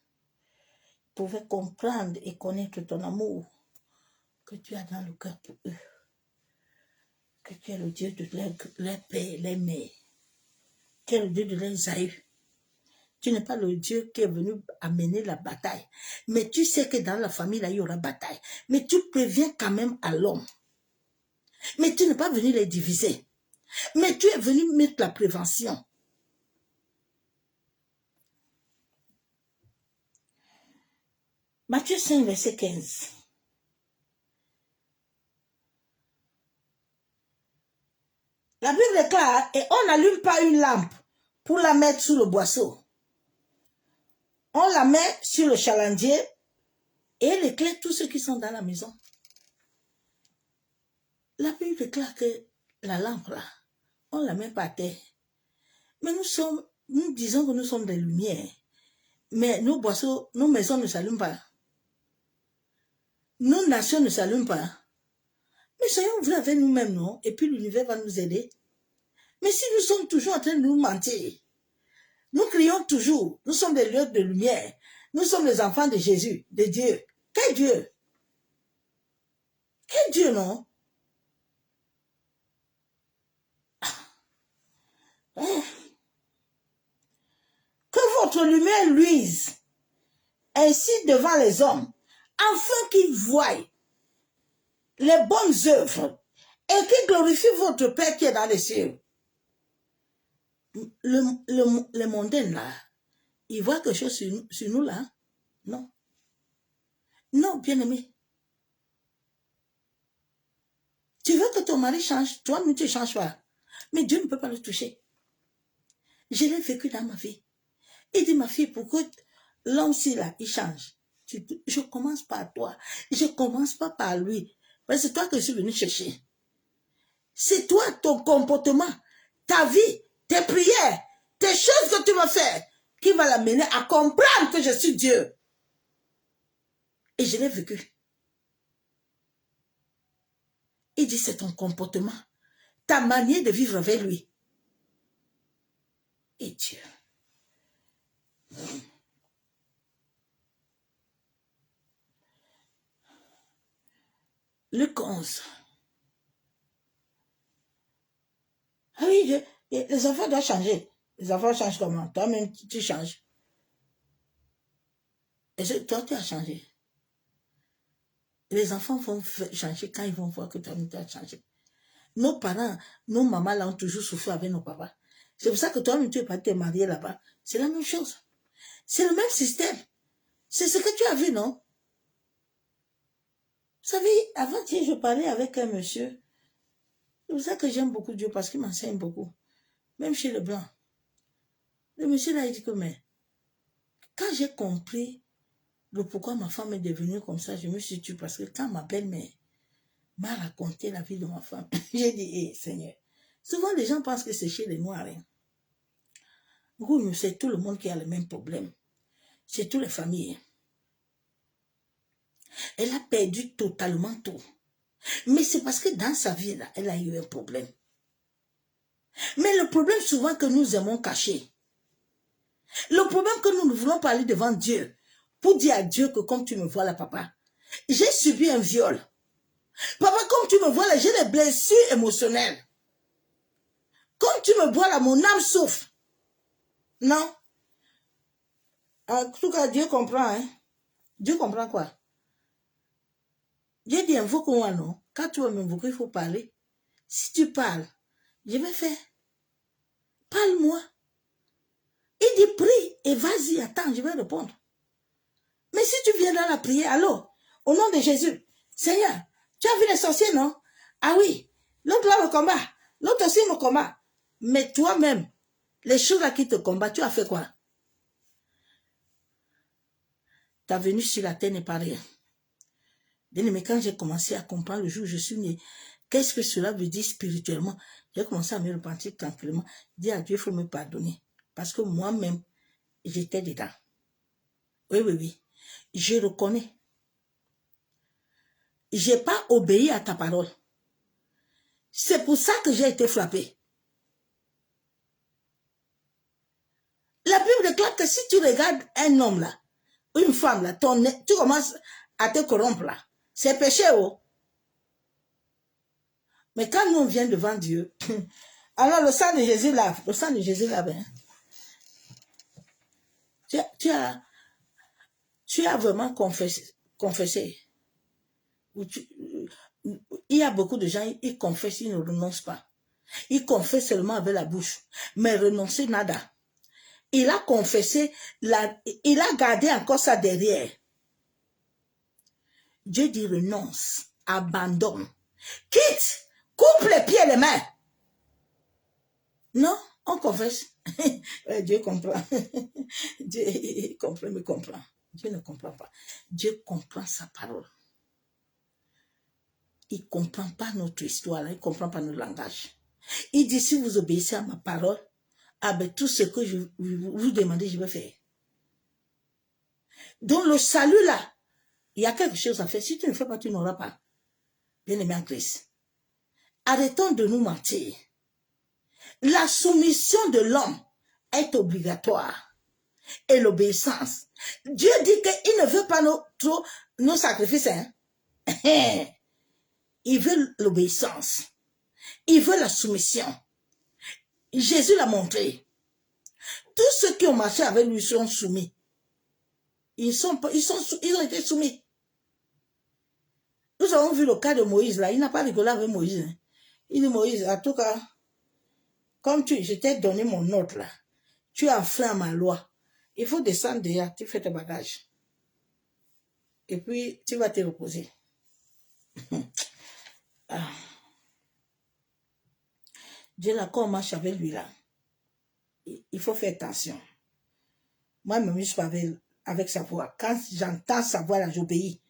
pouvaient comprendre et connaître ton amour que tu as dans le cœur pour eux, que tu es le Dieu de leur père, leur mère, tu es le Dieu de leurs aïeux. Tu n'es pas le Dieu qui est venu amener la bataille, mais tu sais que dans la famille, là, il y aura bataille. Mais tu préviens quand même à l'homme. Mais tu n'es pas venu les diviser. Mais tu es venu mettre la prévention. Matthieu 5, verset 15. La Bible déclare, et on n'allume pas une lampe pour la mettre sous le boisseau. On la met sur le chalandier et elle éclaire tous ceux qui sont dans la maison. La Bible déclare que la lampe là, on la met par terre. Mais nous disons que nous sommes des lumières. Mais nos boissons, nos maisons ne s'allument pas. Nos nations ne s'allument pas. Mais soyons vrais avec nous-mêmes, non? Et puis l'univers va nous aider. Mais si nous sommes toujours en train de nous mentir, nous crions toujours, nous sommes des lieux de lumière, nous sommes les enfants de Jésus, de Dieu. Quel Dieu? Quel Dieu, non? Que votre lumière luise ainsi devant les hommes, afin qu'ils voient les bonnes œuvres et qu'ils glorifient votre Père qui est dans les cieux. Les mondains là, ils voient quelque chose sur nous là? Non. Non, bien-aimé. Tu veux que ton mari change, toi-même tu ne changes pas. Mais Dieu ne peut pas le toucher. Je l'ai vécu dans ma vie. Il dit, ma fille, pourquoi l'homme-ci là, il change? Je commence par toi. Je ne commence pas par lui. Mais c'est toi que je suis venu chercher. C'est toi, ton comportement, ta vie, tes prières, tes choses que tu vas faire, qui va l'amener à comprendre que je suis Dieu. Et je l'ai vécu. Il dit, c'est ton comportement, ta manière de vivre avec lui. Et Dieu. Luc 11. Ah oui, les enfants doivent changer. Les enfants changent comment? Toi-même, tu changes. Et toi, tu as changé. Les enfants vont changer quand ils vont voir que toi-même, tu as changé. Nos parents, nos mamans là ont toujours souffert avec nos papas. C'est pour ça que toi-même, tu es pas te marier là-bas. C'est la même chose. C'est le même système. C'est ce que tu as vu, non? Vous savez, avant-hier, je parlais avec un monsieur. C'est pour ça que j'aime beaucoup Dieu, parce qu'il m'enseigne beaucoup. Même chez les Blancs. Le monsieur là, il dit que, mais, quand j'ai compris le pourquoi ma femme est devenue comme ça, je me suis tué, parce que quand ma belle-mère m'a raconté la vie de ma femme, j'ai dit, hé, Seigneur, souvent les gens pensent que c'est chez les Noirs. Hein. Oui, c'est tout le monde qui a le même problème. C'est toutes les familles. Elle a perdu totalement tout. Mais c'est parce que dans sa vie, là, elle a eu un problème. Mais le problème souvent que nous aimons cacher, le problème que nous voulons parler devant Dieu, pour dire à Dieu que comme tu me vois là, papa, j'ai subi un viol. Papa, comme tu me vois là, j'ai des blessures émotionnelles. Comme tu me vois là, mon âme souffre. Non. En tout cas, Dieu comprend. Hein? Dieu comprend quoi? Dieu dit, invoque-moi, non? Quand tu vas m'invoquer, il faut parler. Si tu parles, je vais faire. Parle-moi. Il dit, prie et vas-y, attends, je vais répondre. Mais si tu viens dans la prière, allô, au nom de Jésus, Seigneur, tu as vu les sorciers, non? Ah oui, l'autre là me combat, l'autre aussi me combat. Mais toi-même, les choses là qui te combattent, tu as fait quoi? Ta venue sur la terre n'est pas rien. Mais quand j'ai commencé à comprendre le jour où je suis né, qu'est-ce que cela veut dire spirituellement? J'ai commencé à me repentir tranquillement, dire à Dieu, il faut me pardonner. Parce que moi-même, j'étais dedans. Oui, oui, oui. Je reconnais. Je n'ai pas obéi à ta parole. C'est pour ça que j'ai été frappé. La Bible déclare que si tu regardes un homme là, une femme là, tu commences à te corrompre là. C'est péché, oh. Mais quand nous on vient devant Dieu, alors le sang de Jésus lave. Le sang de Jésus lave. Hein. Tu as vraiment confessé. Il y a beaucoup de gens, ils confessent, ils ne renoncent pas. Ils confessent seulement avec la bouche. Mais renoncer, nada. Il a confessé, il a gardé encore ça derrière. Dieu dit renonce, abandonne, quitte, coupe les pieds et les mains. Non, On confesse. Ouais, Dieu comprend. Dieu comprend, me comprend. Dieu ne comprend pas. Dieu comprend sa parole. Il ne comprend pas notre histoire, il ne comprend pas notre langage. Il dit, si vous obéissez à ma parole, ah ben, tout ce que je vous demandez, je vais faire. Donc le salut là, il y a quelque chose à faire. Si tu ne fais pas, tu n'auras pas. Bien-aimé en Christ. Arrêtons de nous mentir. La soumission de l'homme est obligatoire. Et l'obéissance. Dieu dit qu'il ne veut pas nos sacrifices. Hein? Il veut l'obéissance. Il veut la soumission. Jésus l'a montré. Tous ceux qui ont marché avec lui sont soumis. Ils ont été soumis. Nous avons vu le cas de Moïse là. Il n'a pas rigolé avec Moïse. Hein. Il dit Moïse, en tout cas, comme je t'ai donné mon note là, tu as enfreint ma loi. Il faut descendre déjà, tu fais tes bagages. Et puis, tu vas te reposer. Ah. Dieu là, quand on marche avec lui là, il faut faire attention. Moi-même, je suis avec sa voix. Quand j'entends sa voix là, j'obéis.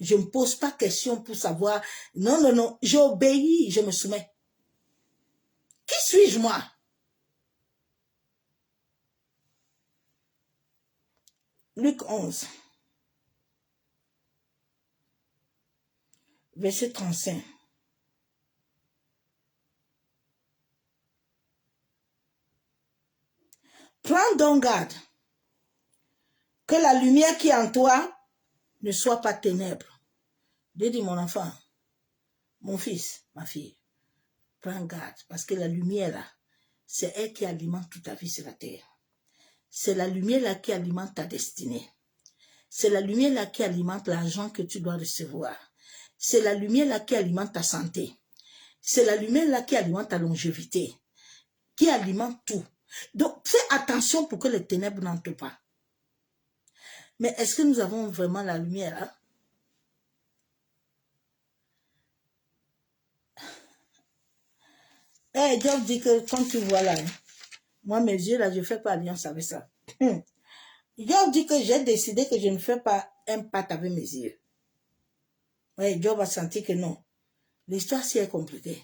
Je ne me pose pas question pour savoir. Non, non, non. J'obéis, je me soumets. Qui suis-je moi? Luc 11. Verset 35. Prends donc garde que la lumière qui est en toi ne soit pas ténèbres. Dieu dit, mon enfant, mon fils, ma fille, prends garde, parce que la lumière là, c'est elle qui alimente toute ta vie sur la terre. C'est la lumière là qui alimente ta destinée. C'est la lumière là qui alimente l'argent que tu dois recevoir. C'est la lumière là qui alimente ta santé. C'est la lumière là qui alimente ta longévité, qui alimente tout. Donc, fais attention pour que les ténèbres n'entrent pas. Mais est-ce que nous avons vraiment la lumière là? Eh, Dieu dit que quand tu vois là, moi mes yeux là, je ne fais pas alliance avec ça. Dieu dit que j'ai décidé que je ne fais pas un pacte avec mes yeux. Oui, Dieu va sentir que non. L'histoire si est compliquée.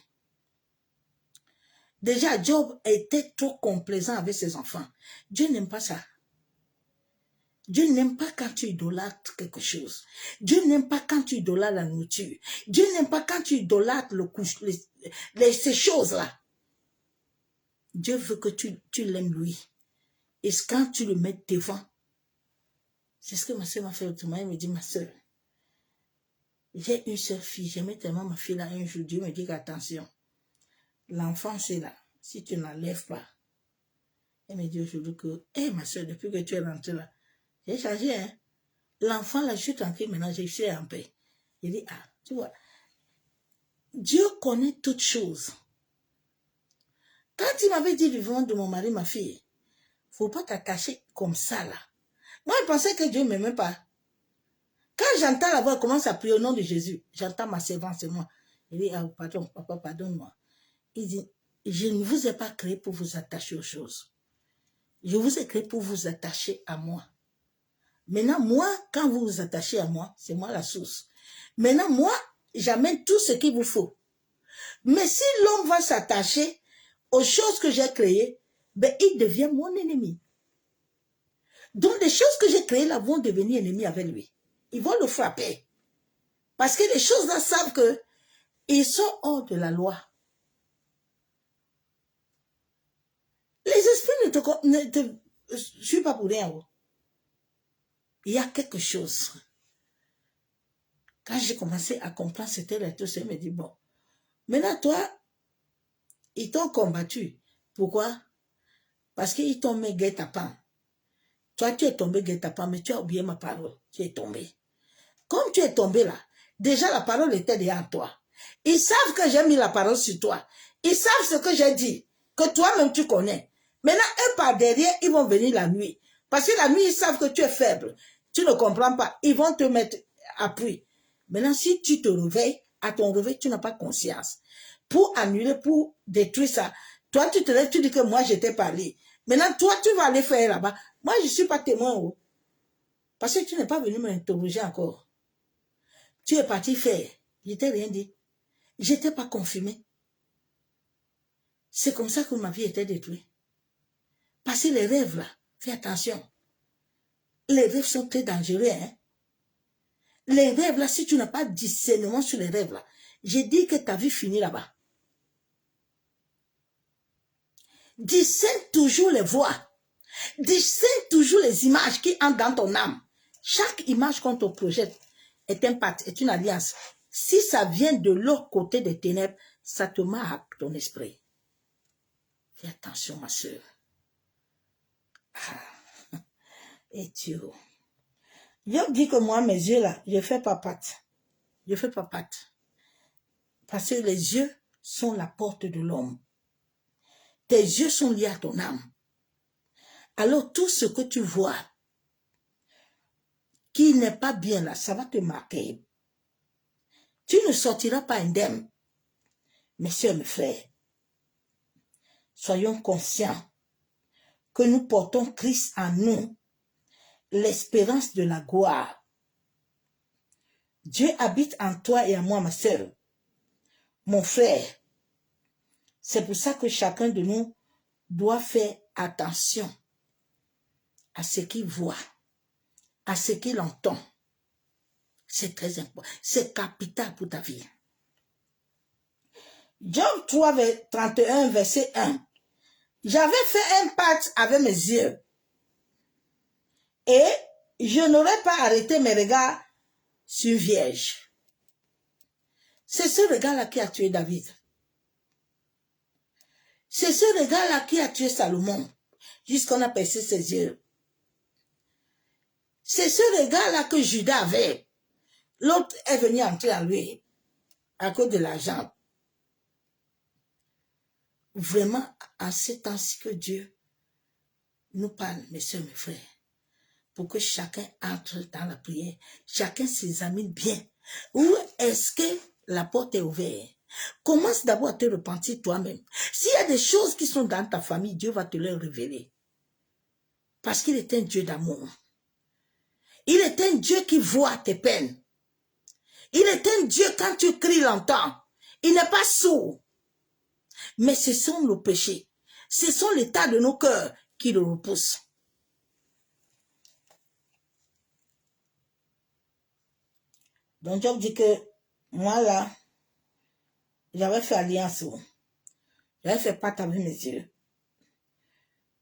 Déjà, Job était trop complaisant avec ses enfants. Dieu n'aime pas ça. Dieu n'aime pas quand tu idolâtres quelque chose. Dieu n'aime pas quand tu idolâtres la nourriture. Dieu n'aime pas quand tu idolâtres ces choses-là. Dieu veut que tu l'aimes lui. Et quand tu le mets devant, c'est ce que ma soeur m'a fait autrement. Elle me dit, ma soeur, j'ai une seule fille. J'aimais tellement ma fille là. Un jour, Dieu me dit qu'attention, l'enfant c'est là. Si tu n'enlèves pas. Elle me dit aujourd'hui que, hé ma soeur, depuis que tu es rentrée là, j'ai changé, hein. L'enfant là, je suis tranquille maintenant, je suis en paix. Il dit, ah, tu vois, Dieu connaît toutes choses. Quand il m'avait dit du ventre de mon mari, ma fille, faut pas t'attacher comme ça là. Moi, je pensais que Dieu ne m'aimait pas. Quand j'entends la voix, elle commence à prier au nom de Jésus. J'entends ma servante, c'est moi. Il dit, ah, pardon, papa, pardonne-moi. Il dit, je ne vous ai pas créé pour vous attacher aux choses. Je vous ai créé pour vous attacher à moi. Maintenant, moi, quand vous vous attachez à moi, c'est moi la source. Maintenant, moi, j'amène tout ce qu'il vous faut. Mais si l'homme va s'attacher aux choses que j'ai créées, ben, il devient mon ennemi. Donc, les choses que j'ai créées là vont devenir ennemis avec lui. Ils vont le frapper. Parce que les choses là savent que ils sont hors de la loi. Les esprits ne te suivent pas pour rien. Il y a quelque chose. Quand j'ai commencé à comprendre c'était là, tout ça, il me dit, bon, maintenant toi, ils t'ont combattu. Pourquoi? Parce qu'ils t'ont mis guet-apens. Toi, tu es tombé guet-apens, mais tu as oublié ma parole. Tu es tombé. Comme tu es tombé là, déjà la parole était déjà en toi. Ils savent que j'ai mis la parole sur toi. Ils savent ce que j'ai dit, que toi-même tu connais. Maintenant, eux par derrière, ils vont venir la nuit. Parce que la nuit, ils savent que tu es faible. Tu ne comprends pas. Ils vont te mettre à appui. Maintenant, si tu te réveilles, à ton réveil, tu n'as pas conscience. Pour annuler, pour détruire ça, Toi, tu te lèves, tu dis que moi, je t'ai parlé. Maintenant, toi, tu vas aller faire là-bas. Moi, je ne suis pas témoin. Oh. Parce que tu n'es pas venu m'interroger encore. Tu es parti faire. Je t'ai rien dit. Je n'étais pas confirmé. C'est comme ça que ma vie était détruite. Parce que les rêves, là, fais attention. Les rêves sont très dangereux. Hein? Les rêves, là, si tu n'as pas de discernement sur les rêves, là, j'ai dit que ta vie finit là-bas. Discerne toujours les voix. Discerne toujours les images qui entrent dans ton âme. Chaque image qu'on te projette est un pacte, est une alliance. Si ça vient de l'autre côté des ténèbres, ça te marque ton esprit. Fais attention, ma soeur. Ah. Et Dieu. Dieu dit que moi, mes yeux là, je fais pas patte. Je fais pas patte. Parce que les yeux sont la porte de l'homme. Tes yeux sont liés à ton âme. Alors tout ce que tu vois qui n'est pas bien là, ça va te marquer. Tu ne sortiras pas indemne. Mes soeurs, mes frères, soyons conscients que nous portons Christ en nous, l'espérance de la gloire. Dieu habite en toi et en moi, ma soeur, mon frère. C'est pour ça que chacun de nous doit faire attention à ce qu'il voit, à ce qu'il entend. C'est très important. C'est capital pour ta vie. Job 3, 31, verset 1. J'avais fait un pacte avec mes yeux et je n'aurais pas arrêté mes regards sur une vierge. C'est ce regard-là qui a tué David. C'est ce regard-là qui a tué Salomon, jusqu'on a percé ses yeux. C'est ce regard-là que Judas avait. L'autre est venu entrer en lui à cause de l'argent. Vraiment, en ces temps-ci que Dieu nous parle, mes soeurs, mes frères, pour que chacun entre dans la prière, chacun s'examine bien. Où est-ce que la porte est ouverte? Commence d'abord à te repentir toi-même. S'il y a des choses qui sont dans ta famille, Dieu va te les révéler. Parce qu'il est un Dieu d'amour. Il est un Dieu qui voit tes peines. Il est un Dieu, quand tu cries, l'entend. Il n'est pas sourd. Mais ce sont nos péchés. Ce sont l'état de nos cœurs qui le repoussent. Donc Job dit que moi là, j'avais fait alliance. J'avais fait pacte avec mes yeux.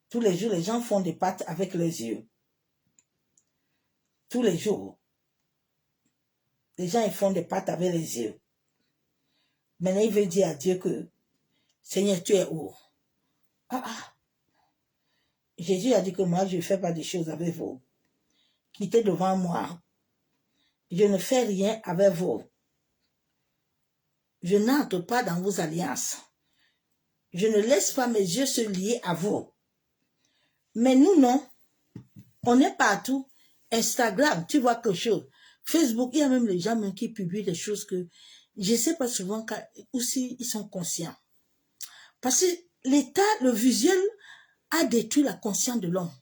Tous les jours, les gens font des pactes avec les yeux. Tous les jours. Les gens ils font des pactes avec les yeux. Maintenant, il veut dire à Dieu que Seigneur, tu es où? Jésus a dit que moi, je ne fais pas des choses avec vous. Quittez devant moi. Je ne fais rien avec vous. Je n'entre pas dans vos alliances. Je ne laisse pas mes yeux se lier à vous. Mais nous, non. On est partout. Instagram, tu vois quelque chose. Facebook, il y a même les gens même qui publient des choses que je ne sais pas souvent aussi ils sont conscients. Parce que l'état, le visuel a détruit la conscience de l'homme.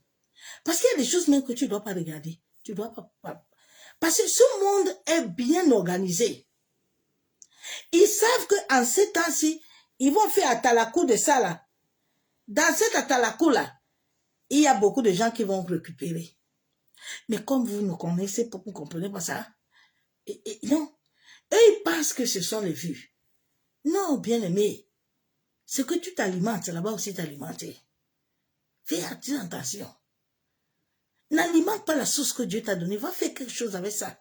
Parce qu'il y a des choses même que tu ne dois pas regarder. Tu dois pas. Parce que ce monde est bien organisé. Ils savent qu'en ces temps-ci, ils vont faire atalakou de ça là. Dans cet atalakou là, il y a beaucoup de gens qui vont récupérer. Mais comme vous ne connaissez pas, vous ne comprenez pas ça. Non. Eux, ils pensent que ce sont les vues. Non, bien aimé. Ce que tu t'alimentes, là-bas aussi t'alimenter. Fais attention. N'alimente pas la source que Dieu t'a donnée. Va faire quelque chose avec ça.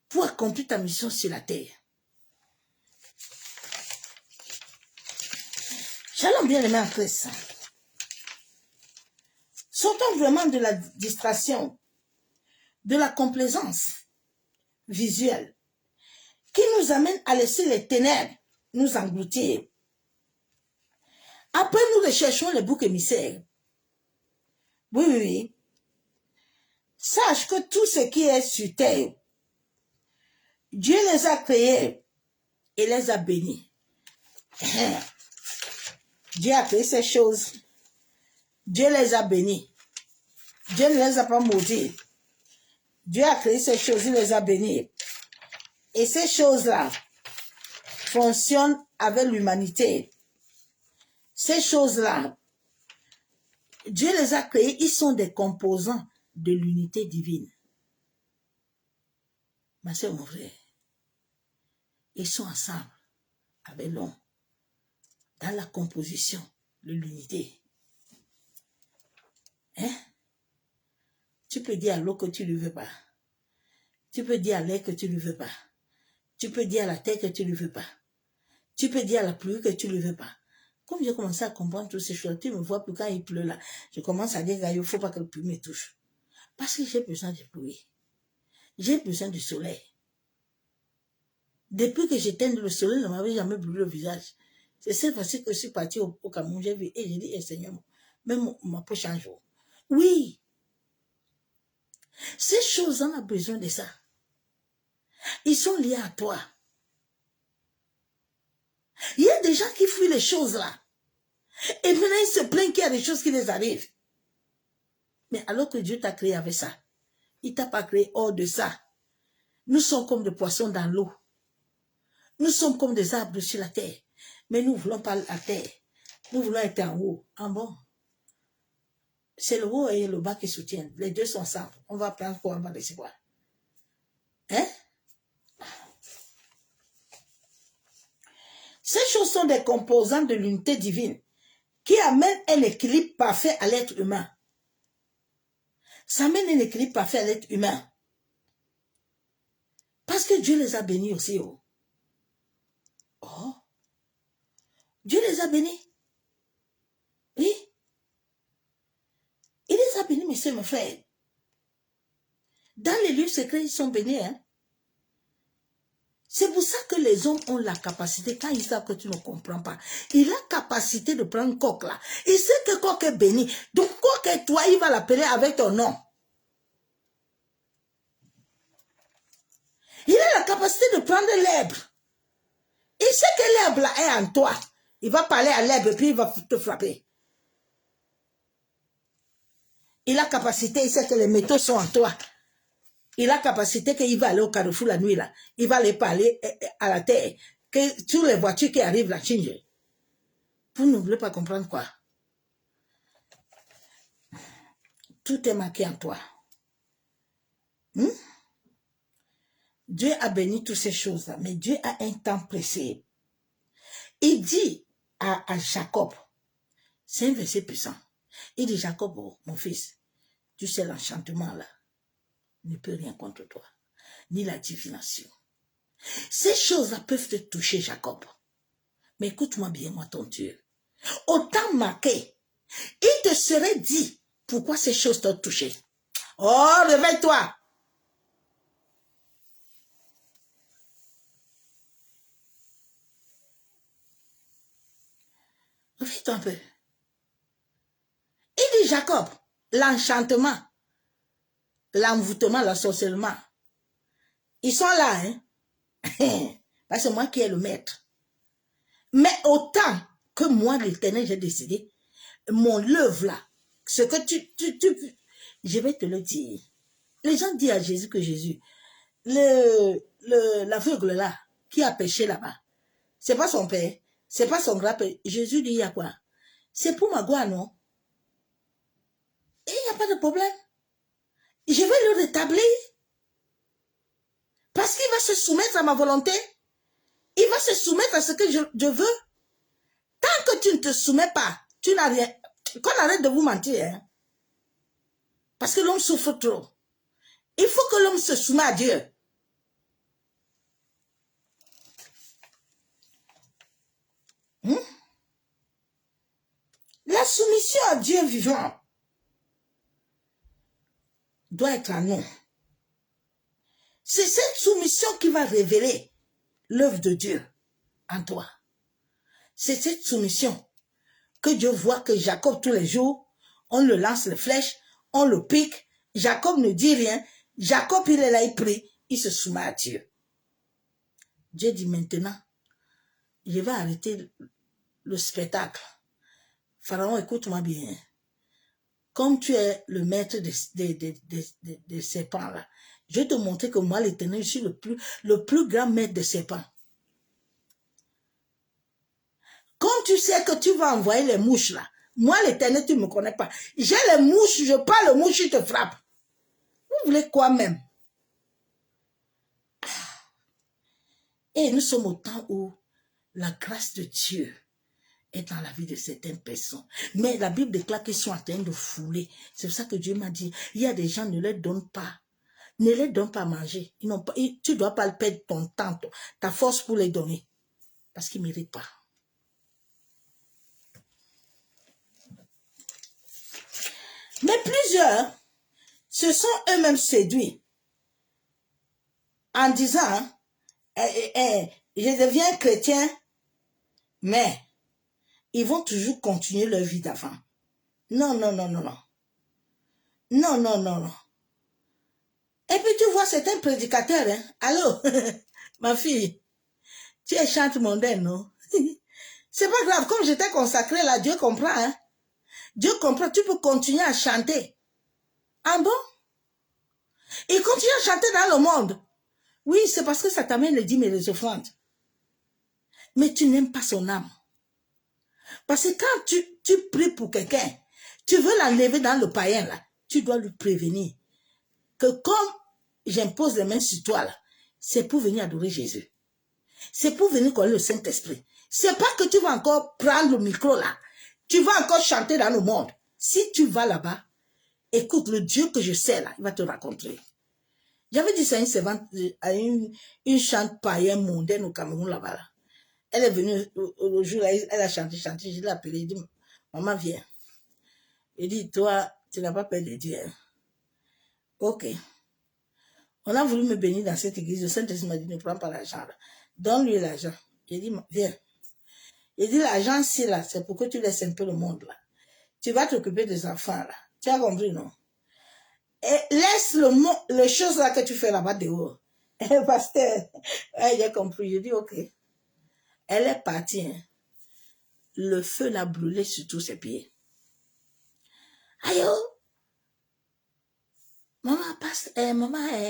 Pour accomplir ta mission sur la terre. Shalom bien aimé en Christ. Sortons vraiment de la distraction, de la complaisance visuelle, qui nous amène à laisser les ténèbres nous engloutir. Après, nous recherchons les boucs émissaires. Oui. Sache que tout ce qui est sur terre, Dieu les a créés et les a bénis. Dieu a créé ces choses. Dieu les a bénis. Dieu ne les a pas maudits. Dieu a créé ces choses, il les a bénis. Et ces choses-là fonctionnent avec l'humanité. Ces choses-là, Dieu les a créées, ils sont des composants de l'unité divine. Ma soeur, mon frère, ils sont ensemble avec l'homme dans la composition de l'unité. Hein? Tu peux dire à l'eau que tu ne le veux pas. Tu peux dire à l'air que tu ne le veux pas. Tu peux dire à la terre que tu ne le veux pas. Tu peux dire à la pluie que tu ne le veux pas. Comme j'ai commencé à comprendre toutes ces choses, tu me vois plus quand il pleut là, je commence à dire qu'il ne faut pas que la pluie me touche. Parce que j'ai besoin de pluie. J'ai besoin du soleil. Depuis que j'éteins le soleil, ne m'avait jamais brûlé le visage. C'est cette fois-ci que je suis partie au Cameroun, j'ai vu et j'ai dit, Seigneur, même ma peau change. Oui. Ces choses, on a besoin de ça. Ils sont liés à toi. Il y a des gens qui fuient les choses là. Et maintenant, ils se plaignent qu'il y a des choses qui les arrivent. Mais alors que Dieu t'a créé avec ça, il ne t'a pas créé hors de ça. Nous sommes comme des poissons dans l'eau. Nous sommes comme des arbres sur la terre. Mais nous ne voulons pas la terre. Nous voulons être en haut, en bas. C'est le haut et le bas qui soutiennent. Les deux sont ensemble. On va prendre quoi, on va recevoir. Hein? Ces choses sont des composants de l'unité divine qui amènent un équilibre parfait à l'être humain. Ça amène un équilibre parfait à l'être humain. Parce que Dieu les a bénis aussi. Oh. Oh. Dieu les a bénis. Oui. Il les a bénis, mes soeurs, mes frères. Dans les lieux secrets, ils sont bénis. Hein? C'est pour ça que les hommes ont la capacité, quand ils savent que tu ne comprends pas, il a la capacité de prendre coq là. Il sait que coq est béni. Donc coq est toi, il va l'appeler avec ton nom. Il a la capacité de prendre l'herbe. Il sait que l'herbe là est en toi. Il va parler à l'herbe et puis il va te frapper. Il a la capacité, il sait que les métaux sont en toi. Il a la capacité qu'il va aller au carrefour la nuit là. Il va aller parler à la terre. Que toutes les voitures qui arrivent là changent. Vous ne voulez pas comprendre quoi? Tout est marqué en toi. Dieu a béni toutes ces choses-là, mais Dieu a un temps précis. Il dit à Jacob, c'est un verset puissant. Il dit, Jacob, oh, mon fils, tu sais l'enchantement là ne peut rien contre toi, ni la divination. Ces choses-là peuvent te toucher, Jacob. Mais écoute-moi bien, moi, ton Dieu. Au temps marqué, il te serait dit pourquoi ces choses t'ont touché. Oh, réveille-toi. Réveille-toi un peu. Il dit, Jacob, l'enchantement, l'envoûtement, l'ensorcellement, ils sont là, hein. Parce que c'est moi qui est le maître. Mais autant que moi, l'Éternel, j'ai décidé, mon œuvre là, ce que je vais te le dire. Les gens disent à Jésus que Jésus, l'aveugle là, qui a péché là-bas, c'est pas son père, c'est pas son grand-père. Jésus dit, il y a quoi? C'est pour ma gloire, non? Et il n'y a pas de problème. Je vais le rétablir. Parce qu'il va se soumettre à ma volonté. Il va se soumettre à ce que je veux. Tant que tu ne te soumets pas, tu n'as rien. Qu'on arrête de vous mentir. Hein? Parce que l'homme souffre trop. Il faut que l'homme se soumette à Dieu. La soumission à Dieu vivant doit être à nous. C'est cette soumission qui va révéler l'œuvre de Dieu en toi. C'est cette soumission que Dieu voit que Jacob tous les jours, on le lance les flèches, on le pique. Jacob ne dit rien. Jacob, il est là, il prie, il se soumet à Dieu. Dieu dit maintenant, je vais arrêter le spectacle. Pharaon, écoute-moi bien. Comme tu es le maître des serpents là, je vais te montrer que moi, l'Éternel, je suis le plus grand maître des serpents. Comme tu sais que tu vas envoyer les mouches là, moi, l'Éternel, tu ne me connais pas. J'ai les mouches, je parle aux mouches, je te frappe. Vous voulez quoi même? Et nous sommes au temps où la grâce de Dieu est dans la vie de certaines personnes. Mais la Bible déclare qu'ils sont en train de fouler. C'est pour ça que Dieu m'a dit, il y a des gens, ne les donne pas. Ne les donne pas à manger. Tu ne dois pas perdre ton temps, ta force pour les donner. Parce qu'ils ne méritent pas. Mais plusieurs se sont eux-mêmes séduits en disant, je deviens chrétien, mais ils vont toujours continuer leur vie d'avant. Non, non, non, non, non. Non, non, non, non. Et puis tu vois, c'est un prédicateur, hein. Allô, ma fille, tu es chante mondaine, non? C'est pas grave, comme j'étais consacrée là, Dieu comprend, hein. Dieu comprend, tu peux continuer à chanter. Ah bon? Il continue à chanter dans le monde. Oui, c'est parce que ça t'amène les dîmes et les offrandes. Mais tu n'aimes pas son âme. Parce que quand tu pries pour quelqu'un, tu veux l'enlever dans le païen là, tu dois lui prévenir que comme j'impose les mains sur toi là, c'est pour venir adorer Jésus. C'est pour venir connaître le Saint-Esprit. C'est pas que tu vas encore prendre le micro là. Tu vas encore chanter dans le monde. Si tu vas là-bas, écoute, le Dieu que je sais là, il va te raconter. J'avais dit ça à une servante, à une chante païenne mondaine au Cameroun là-bas. Là. Elle est venue au jour là, elle a chanté, je l'ai appelée, elle dit, maman viens. Il dit, toi, tu n'as pas peur de Dieu. Hein? Ok. On a voulu me bénir dans cette église. Le Saint-Esprit m'a dit, ne prends pas l'argent. Donne-lui l'argent. Il dit, viens. Il dit, l'argent, c'est là, c'est pour que tu laisses un peu le monde là. Tu vas t'occuper des enfants là. Tu as compris, non? Et laisse les choses là que tu fais là-bas dehors. Et pasteur, j'ai compris. Je dis, ok. Elle est partie. Hein. Le feu l'a brûlé sur tous ses pieds. Aïe, oh. Maman,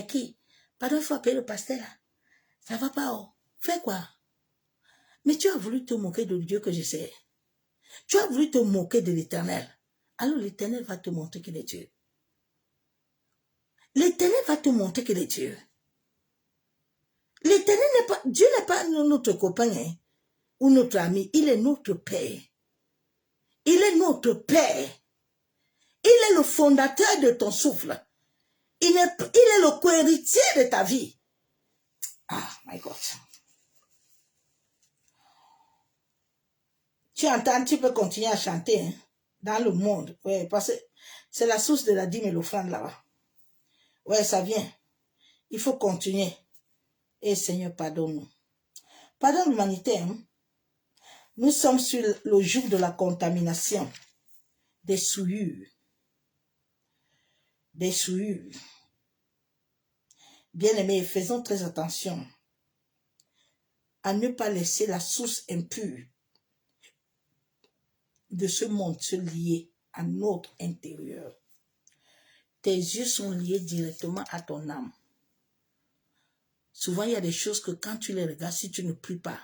qui? Pardon, il faut appeler le pasteur là. Ça va pas, oh. Fais quoi? Mais tu as voulu te moquer de Dieu que je sais. Tu as voulu te moquer de l'Éternel. Alors l'Éternel va te montrer qu'il est Dieu. L'Éternel va te montrer qu'il est Dieu. L'Éternel n'est pas, Dieu n'est pas notre copain hein, ou notre ami. Il est notre Père. Il est notre Père. Il est le fondateur de ton souffle. Il est le co-héritier de ta vie. Ah, my God. Tu entends, tu peux continuer à chanter hein, dans le monde. Ouais, parce que c'est la source de la dîme et l'offrande là-bas. Ouais, ça vient. Il faut continuer. Et Seigneur, pardonne-nous. Pardonne l'humanité. Hein? Nous sommes sur le jour de la contamination. Des souillures. Des souillures. Bien-aimés, faisons très attention à ne pas laisser la source impure de ce monde se lier à notre intérieur. Tes yeux sont liés directement à ton âme. Souvent, il y a des choses que quand tu les regardes, si tu ne pries pas,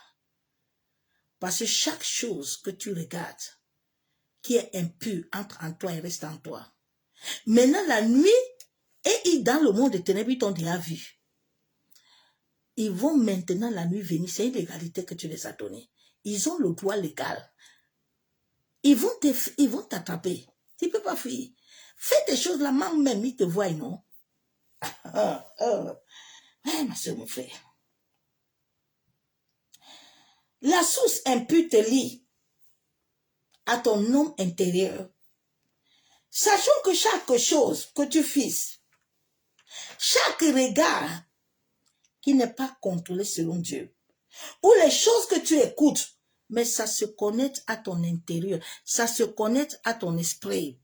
parce que chaque chose que tu regardes, qui est impure, entre en toi et reste en toi. Maintenant, la nuit, et dans le monde des ténèbres, ils t'ont déjà vu. Ils vont maintenant la nuit venir, c'est une légalité que tu les as donnée. Ils ont le droit légal. Ils vont t'attraper. Tu ne peux pas fuir. Fais des choses là, même ils te voient, non? Ma soeur, mon frère. La source impure te lie à ton homme intérieur. Sachons que chaque chose que tu fais, chaque regard qui n'est pas contrôlé selon Dieu, ou les choses que tu écoutes, mais ça se connecte à ton intérieur, ça se connecte à ton esprit.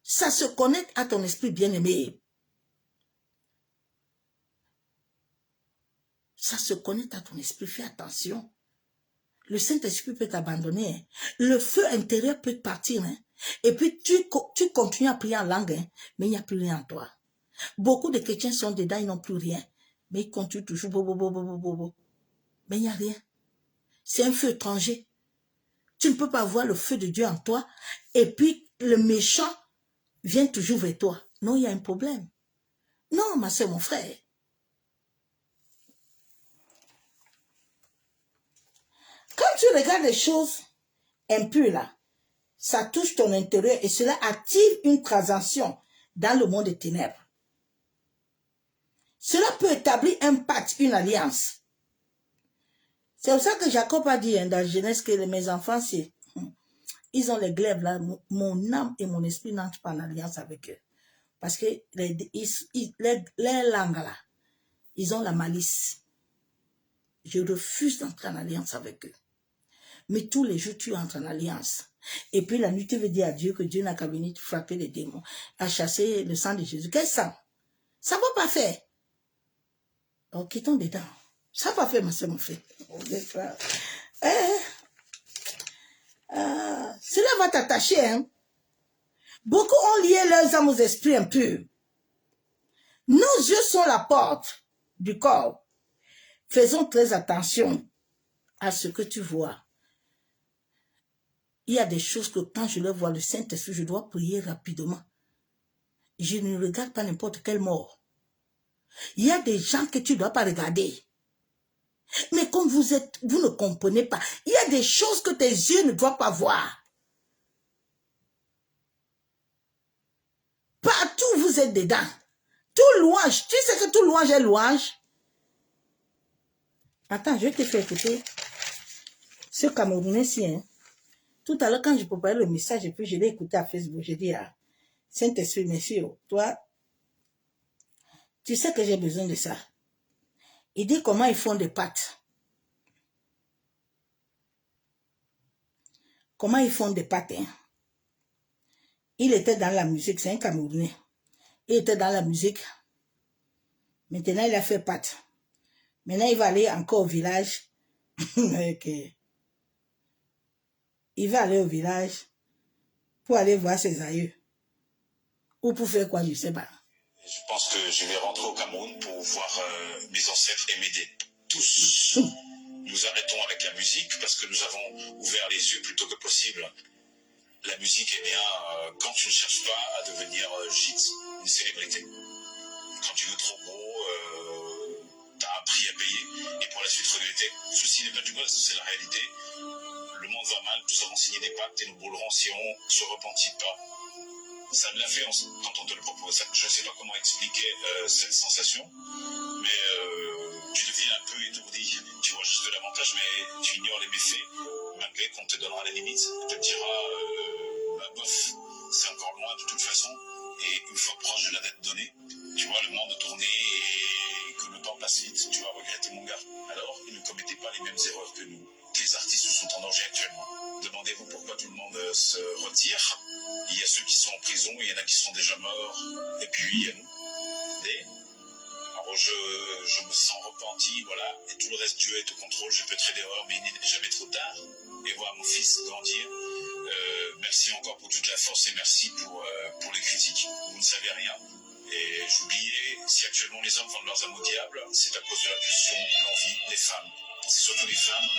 Ça se connecte à ton esprit bien-aimé. Ça se connecte à ton esprit, fais attention. le Saint-Esprit peut t'abandonner. Hein. Le feu intérieur peut partir. Hein. Et puis, tu continues à prier en langue, hein, mais il n'y a plus rien en toi. Beaucoup de chrétiens sont dedans, ils n'ont plus rien. Mais ils continuent toujours, mais il n'y a rien. C'est un feu étranger. Tu ne peux pas voir le feu de Dieu en toi. Et puis, le méchant vient toujours vers toi. Non, il y a un problème. Non, ma soeur, mon frère. Quand tu regardes les choses impures, là, ça touche ton intérieur et cela active une transaction dans le monde des ténèbres. Cela peut établir un pacte, une alliance. C'est pour ça que Jacob a dit hein, dans Genèse que mes enfants, ils ont les glaives là, mon âme et mon esprit n'entrent pas en alliance avec eux. Parce que les langues là, ils ont la malice. Je refuse d'entrer en alliance avec eux. Mais tous les jours, tu entres en alliance. Et puis la nuit, tu veux dire à Dieu que Dieu n'a qu'à venir frapper les démons, à chasser le sang de Jésus. Quel sang? Ça ne va pas faire. Oh, quittons dedans. Ça ne va pas faire, ma soeur, mon frère. Cela va t'attacher. Hein? Beaucoup ont lié leurs âmes aux esprits impurs. Nos yeux sont la porte du corps. Faisons très attention à ce que tu vois. Il y a des choses que quand je le vois, le Saint-Esprit, je dois prier rapidement. Je ne regarde pas n'importe quelle mort. Il y a des gens que tu ne dois pas regarder. Mais comme vous ne comprenez pas, il y a des choses que tes yeux ne doivent pas voir. Partout vous êtes dedans. Tout louange, tu sais que tout louange est louange. Attends, je vais te faire écouter ce Camerounais-ci. Hein. Tout à l'heure, quand je préparais le message, et puis je l'ai écouté à Facebook, j'ai dit, ah, Saint-Esprit, monsieur, toi, tu sais que j'ai besoin de ça. Il dit comment ils font des pâtes. Comment ils font des pâtes. Hein? Il était dans la musique, c'est un Camerounais. Il était dans la musique. Maintenant, il a fait pâtes. Maintenant, il va aller encore au village. Okay. Il va aller au village pour aller voir ses aïeux. Ou pour faire quoi, je ne sais pas. Je pense que je vais rentrer au Cameroun pour voir mes ancêtres et m'aider. Tous, nous arrêtons avec la musique parce que nous avons ouvert les yeux plus tôt que possible. La musique, eh bien, quand tu ne cherches pas à devenir gîte, une célébrité. Quand tu veux trop beau, tu as un prix à payer et pour la suite regretter. Ceci n'est pas du gosse, c'est la réalité. Le monde va mal, nous avons signé des pactes et nous brûlerons si on ne se repentit pas. Ça a de l'influence quand on te le propose. Je ne sais pas comment expliquer cette sensation, mais tu deviens un peu étourdi. Tu vois juste de l'avantage, mais tu ignores les méfaits, malgré qu'on te donnera les limites. On te dira, bof, c'est encore loin de toute façon. Et une fois proche de la dette donnée, tu vois le monde tourner et que le temps passe vite, tu vas regretter mon gars. Alors, ne commettez pas les mêmes erreurs que nous. Les artistes sont en danger actuellement. Demandez-vous pourquoi tout le monde se retire. Il y a ceux qui sont en prison, il y en a qui sont déjà morts, et puis il y a nous. Alors je me sens repenti, voilà, et tout le reste, Dieu est au contrôle, je peux être d'erreur, mais il n'est jamais trop tard. Et voir mon fils grandir. Merci encore pour toute la force et merci pour les critiques. Vous ne savez rien. Et j'oubliais, si actuellement les hommes vendent leurs âmes au diable, c'est à cause de la pulsion, l'envie des femmes. C'est surtout les femmes.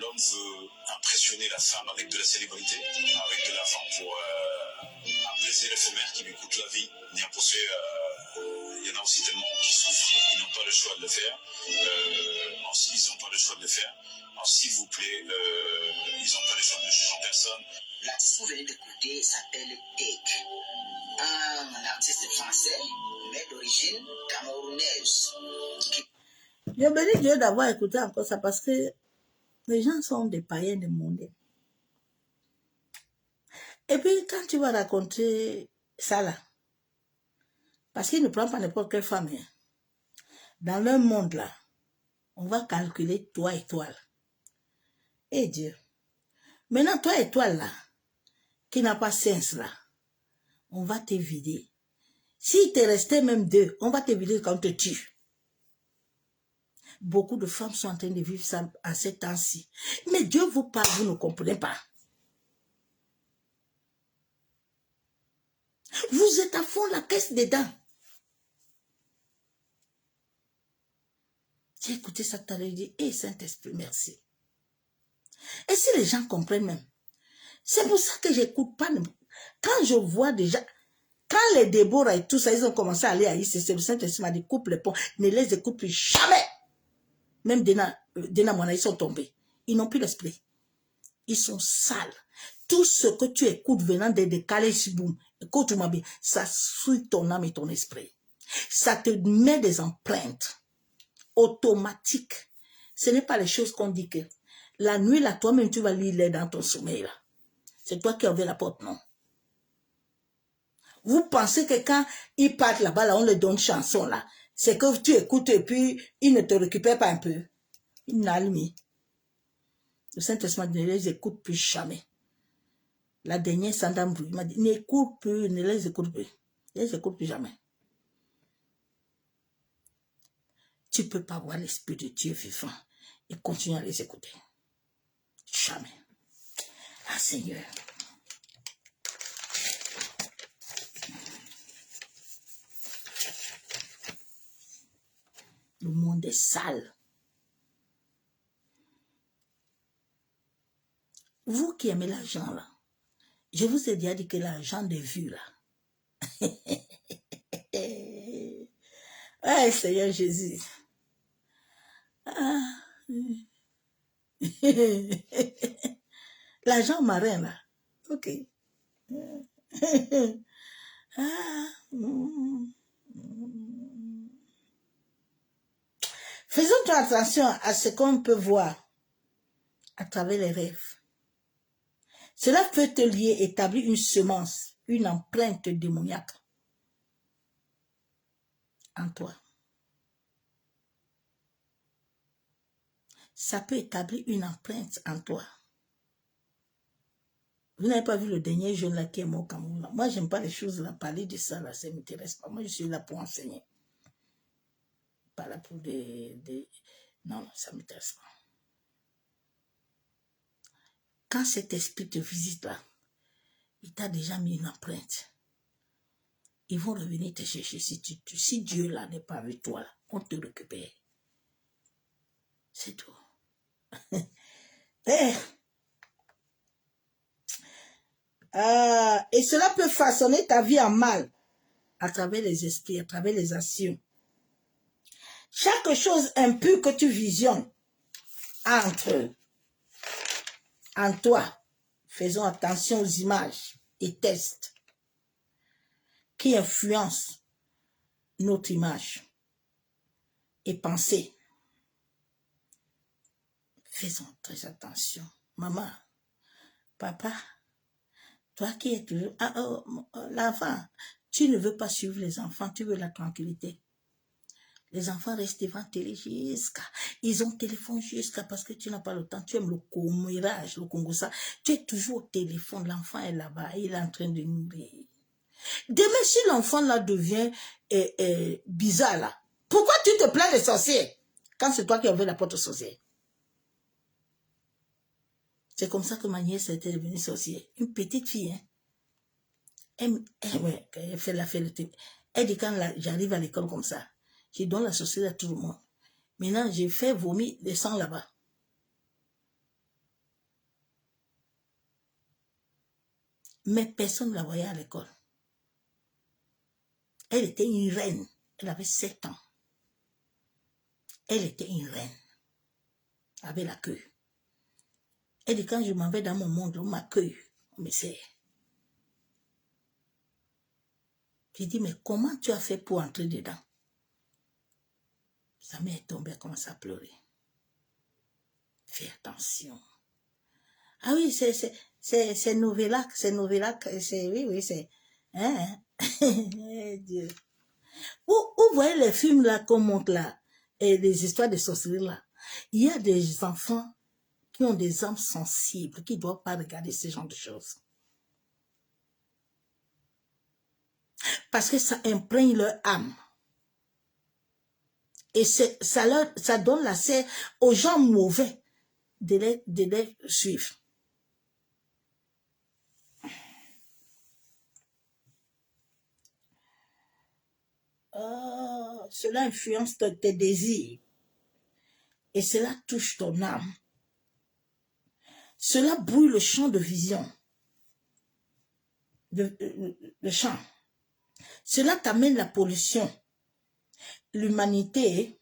L'homme veut impressionner la femme avec de la célébrité, avec de l'argent pour un plaisir éphémère qui lui coûte la vie. Bien pour ceux, il y en a aussi tellement qui souffrent, ils n'ont pas le choix de le faire. Ils n'ont pas le choix de le faire. Alors s'il vous plaît, ils n'ont pas le choix de ne juger en personne. L'artiste que vous venez d'écouter s'appelle Tek, un artiste français, mais d'origine camerounaise. Je bénis Dieu d'avoir écouté encore ça parce que les gens sont des païens du monde. Et puis, quand tu vas raconter ça là, parce qu'il ne prend pas n'importe quelle femme, hein. Dans leur monde là, on va calculer toi et toi là. Et Dieu. Maintenant, toi et toi là, qui n'a pas sens là, on va te vider. S'il te restait même deux, on va te vider quand on te tue. Beaucoup de femmes sont en train de vivre ça à ce temps-ci. Mais Dieu vous parle, vous ne comprenez pas. Vous êtes à fond la caisse dedans. J'ai écouté ça tout à l'heure, dit, hé Saint-Esprit, merci. Et si les gens comprennent même, c'est pour ça que j'écoute pas. Quand je vois déjà, quand les Déborah et tout ça, ils ont commencé à aller à ICC, le Saint-Esprit m'a dit, coupe les ponts, ne les écoute plus jamais. Même Dena Mwana, ils sont tombés. Ils n'ont plus l'esprit. Ils sont sales. Tout ce que tu écoutes venant de Kalesiboum, écoute-moi bien, ça souille ton âme et ton esprit. Ça te met des empreintes automatiques. Ce n'est pas les choses qu'on dit que la nuit, là, toi-même, tu vas lire dans ton sommeil, là. C'est toi qui as ouvert la porte, non? Vous pensez que quand ils partent là-bas, là, on leur donne chanson, là. C'est que tu écoutes et puis ils ne te récupèrent pas un peu. Ils n'allument. Le Saint-Esprit ne les écoute plus jamais. La dernière Sandam m'a dit, n'écoute plus, ne les écoute plus. Ne les écoute plus jamais. Tu ne peux pas voir l'Esprit de Dieu vivant et continuer à les écouter. Jamais. Ah Seigneur. Le monde est sale. Vous qui aimez l'argent là, je vous ai déjà dit que l'argent des vues là. Ouais, Seigneur Jésus. Ah. L'argent marin là. Ok. Ah. Faisons attention à ce qu'on peut voir à travers les rêves. Cela peut te lier, établir une semence, une empreinte démoniaque en toi. Ça peut établir une empreinte en toi. Vous n'avez pas vu le dernier jeune là qui est mort au Cameroun là. Moi, j'aime pas les choses là, parler de ça là, ça ne m'intéresse pas. Moi, je suis là pour enseigner. Pas là pour des... Non, ça ne m'intéresse pas. Quand cet esprit te visite là, il t'a déjà mis une empreinte. Ils vont revenir te chercher si Dieu là n'est pas avec toi, là, on te récupère. C'est tout. Et cela peut façonner ta vie en mal à travers les esprits, à travers les actions. Chaque chose impure que tu visionnes entre en toi, faisons attention aux images et tests qui influencent notre image et pensée. Faisons très attention. Maman, papa, toi qui es toujours... l'enfant, tu ne veux pas suivre les enfants, tu veux la tranquillité. Les enfants restent devant télé jusqu'à... Ils ont téléphone jusqu'à... Parce que tu n'as pas le temps, tu aimes le commérage, le congossa. Tu es toujours au téléphone, l'enfant est là-bas, il est en train de nourrir. Demain, si l'enfant là devient bizarre là, pourquoi tu te plains des sorciers quand c'est toi qui as ouvert la porte aux sorciers? C'est comme ça que ma nièce était devenue sorcière. Une petite fille, hein. Elle fait la fête. Elle dit quand j'arrive à l'école comme ça, je donne la sorcellerie à tout le monde. Maintenant, j'ai fait vomir des sangs là-bas. Mais personne ne la voyait à l'école. Elle était une reine. Elle avait 7 ans. Elle était une reine. Avec la queue. Elle dit quand je m'en vais dans mon monde, on m'accueille. On me sert. J'ai dit, mais comment tu as fait pour entrer dedans? Sa mère est tombée, elle commence à pleurer. Fais attention. Ah oui, c'est Novellac, oui, c'est... Hein? Dieu. Vous voyez les films là qu'on montre là, et les histoires de sorcellerie là, il y a des enfants qui ont des âmes sensibles, qui ne doivent pas regarder ce genre de choses. Parce que ça imprègne leur âme. Et ça donne l'accès aux gens mauvais de les suivre. Cela influence tes désirs et cela touche ton âme. Cela brouille le champ de vision, le champ. Cela t'amène la pollution. L'humanité,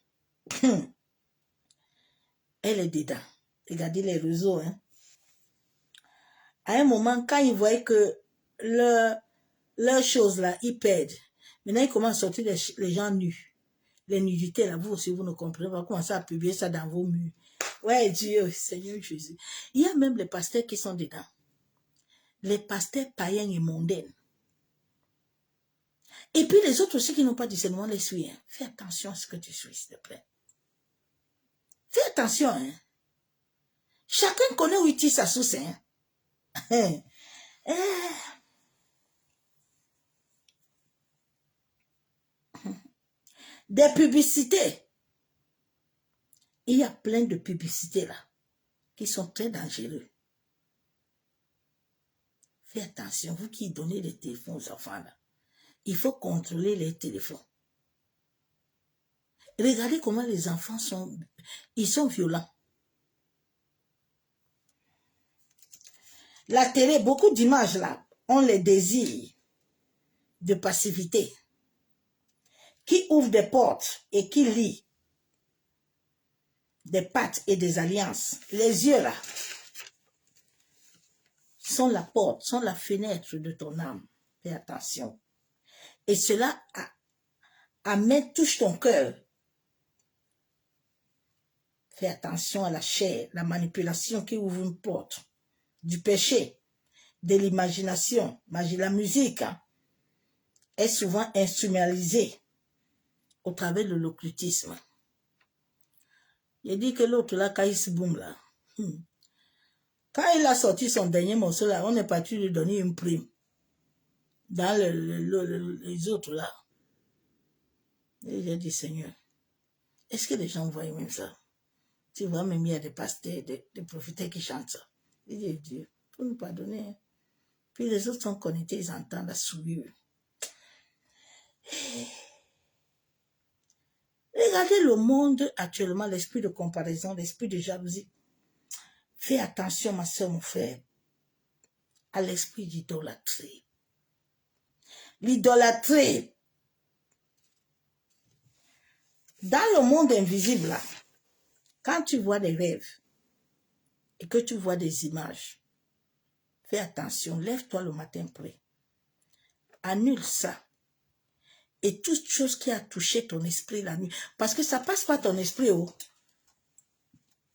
elle est dedans. Regardez les réseaux. Hein. À un moment, quand ils voient que leurs choses là, ils perdent. Maintenant, ils commencent à sortir les gens nus. Les nudités là, vous aussi, vous ne comprenez pas. Vous commencez à publier ça dans vos murs. Ouais, Dieu, Seigneur Jésus. Il y a même les pasteurs qui sont dedans. Les pasteurs païens et mondains. Et puis les autres aussi qui n'ont pas discernement les suivent. Hein. Fais attention à ce que tu suis, s'il te plaît. Fais attention. Hein. Chacun connaît où il tire sa source. Hein. Des publicités. Il y a plein de publicités là qui sont très dangereuses. Fais attention, vous qui donnez les téléphones aux enfants là. Il faut contrôler les téléphones. Regardez comment les enfants sont violents. La télé, beaucoup d'images là ont les désirs de passivité qui ouvrent des portes et qui lient des pattes et des alliances. Les yeux là sont la porte, sont la fenêtre de ton âme. Fais attention. Et cela touche ton cœur. Fais attention à la chair, la manipulation qui ouvre une porte. Du péché, de l'imagination. La musique hein, est souvent instrumentalisée au travers de l'occultisme. Il dit que l'autre là, Kaïs Boum là, quand il a sorti son dernier morceau là, on est parti lui donner une prime. Dans les autres là. Et j'ai dit, Seigneur, est-ce que les gens voient même ça? Tu vois, même il y a des pasteurs, des prophètes qui chantent ça. Il dit, Dieu, pour nous pardonner. Puis les autres sont connectés, ils entendent la souillure. Regardez le monde actuellement, l'esprit de comparaison, l'esprit de jalousie. Fais attention, ma soeur, mon frère, à l'esprit d'idolâtrie. L'idolâtrie, dans le monde invisible, là, quand tu vois des rêves et que tu vois des images, fais attention, lève-toi le matin près. Annule ça. Et toute chose qui a touché ton esprit la nuit. Parce que ça passe par ton esprit. Oh.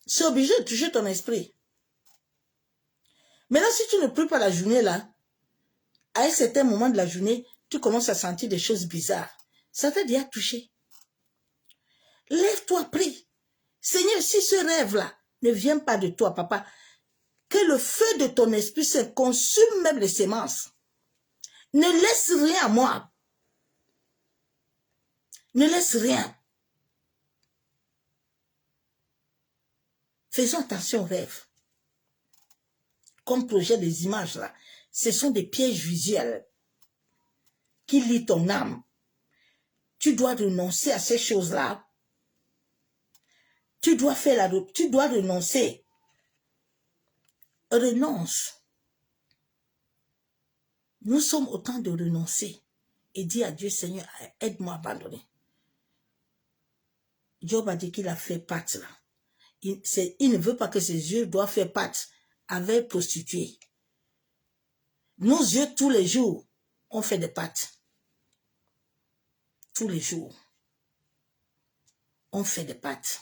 C'est obligé de toucher ton esprit. Maintenant, si tu ne pries pas la journée là, à un certain moment de la journée, tu commences à sentir des choses bizarres. Ça t'a déjà touché. Lève-toi, prie. Seigneur, si ce rêve-là ne vient pas de toi, papa, que le feu de ton esprit se consume même les semences. Ne laisse rien à moi. Ne laisse rien. Faisons attention aux rêves. Comme projet des images là, ce sont des pièges visuels qui lient ton âme. Tu dois renoncer à ces choses-là. Tu dois renoncer. Renonce. Nous sommes au temps de renoncer et dire à Dieu, Seigneur, aide-moi à abandonner. Job a dit qu'il a fait pacte là. Il ne veut pas que ses yeux doivent faire pacte avec prostituée. Nos yeux, tous les jours, on fait des pactes. Tous les jours. On fait des pactes.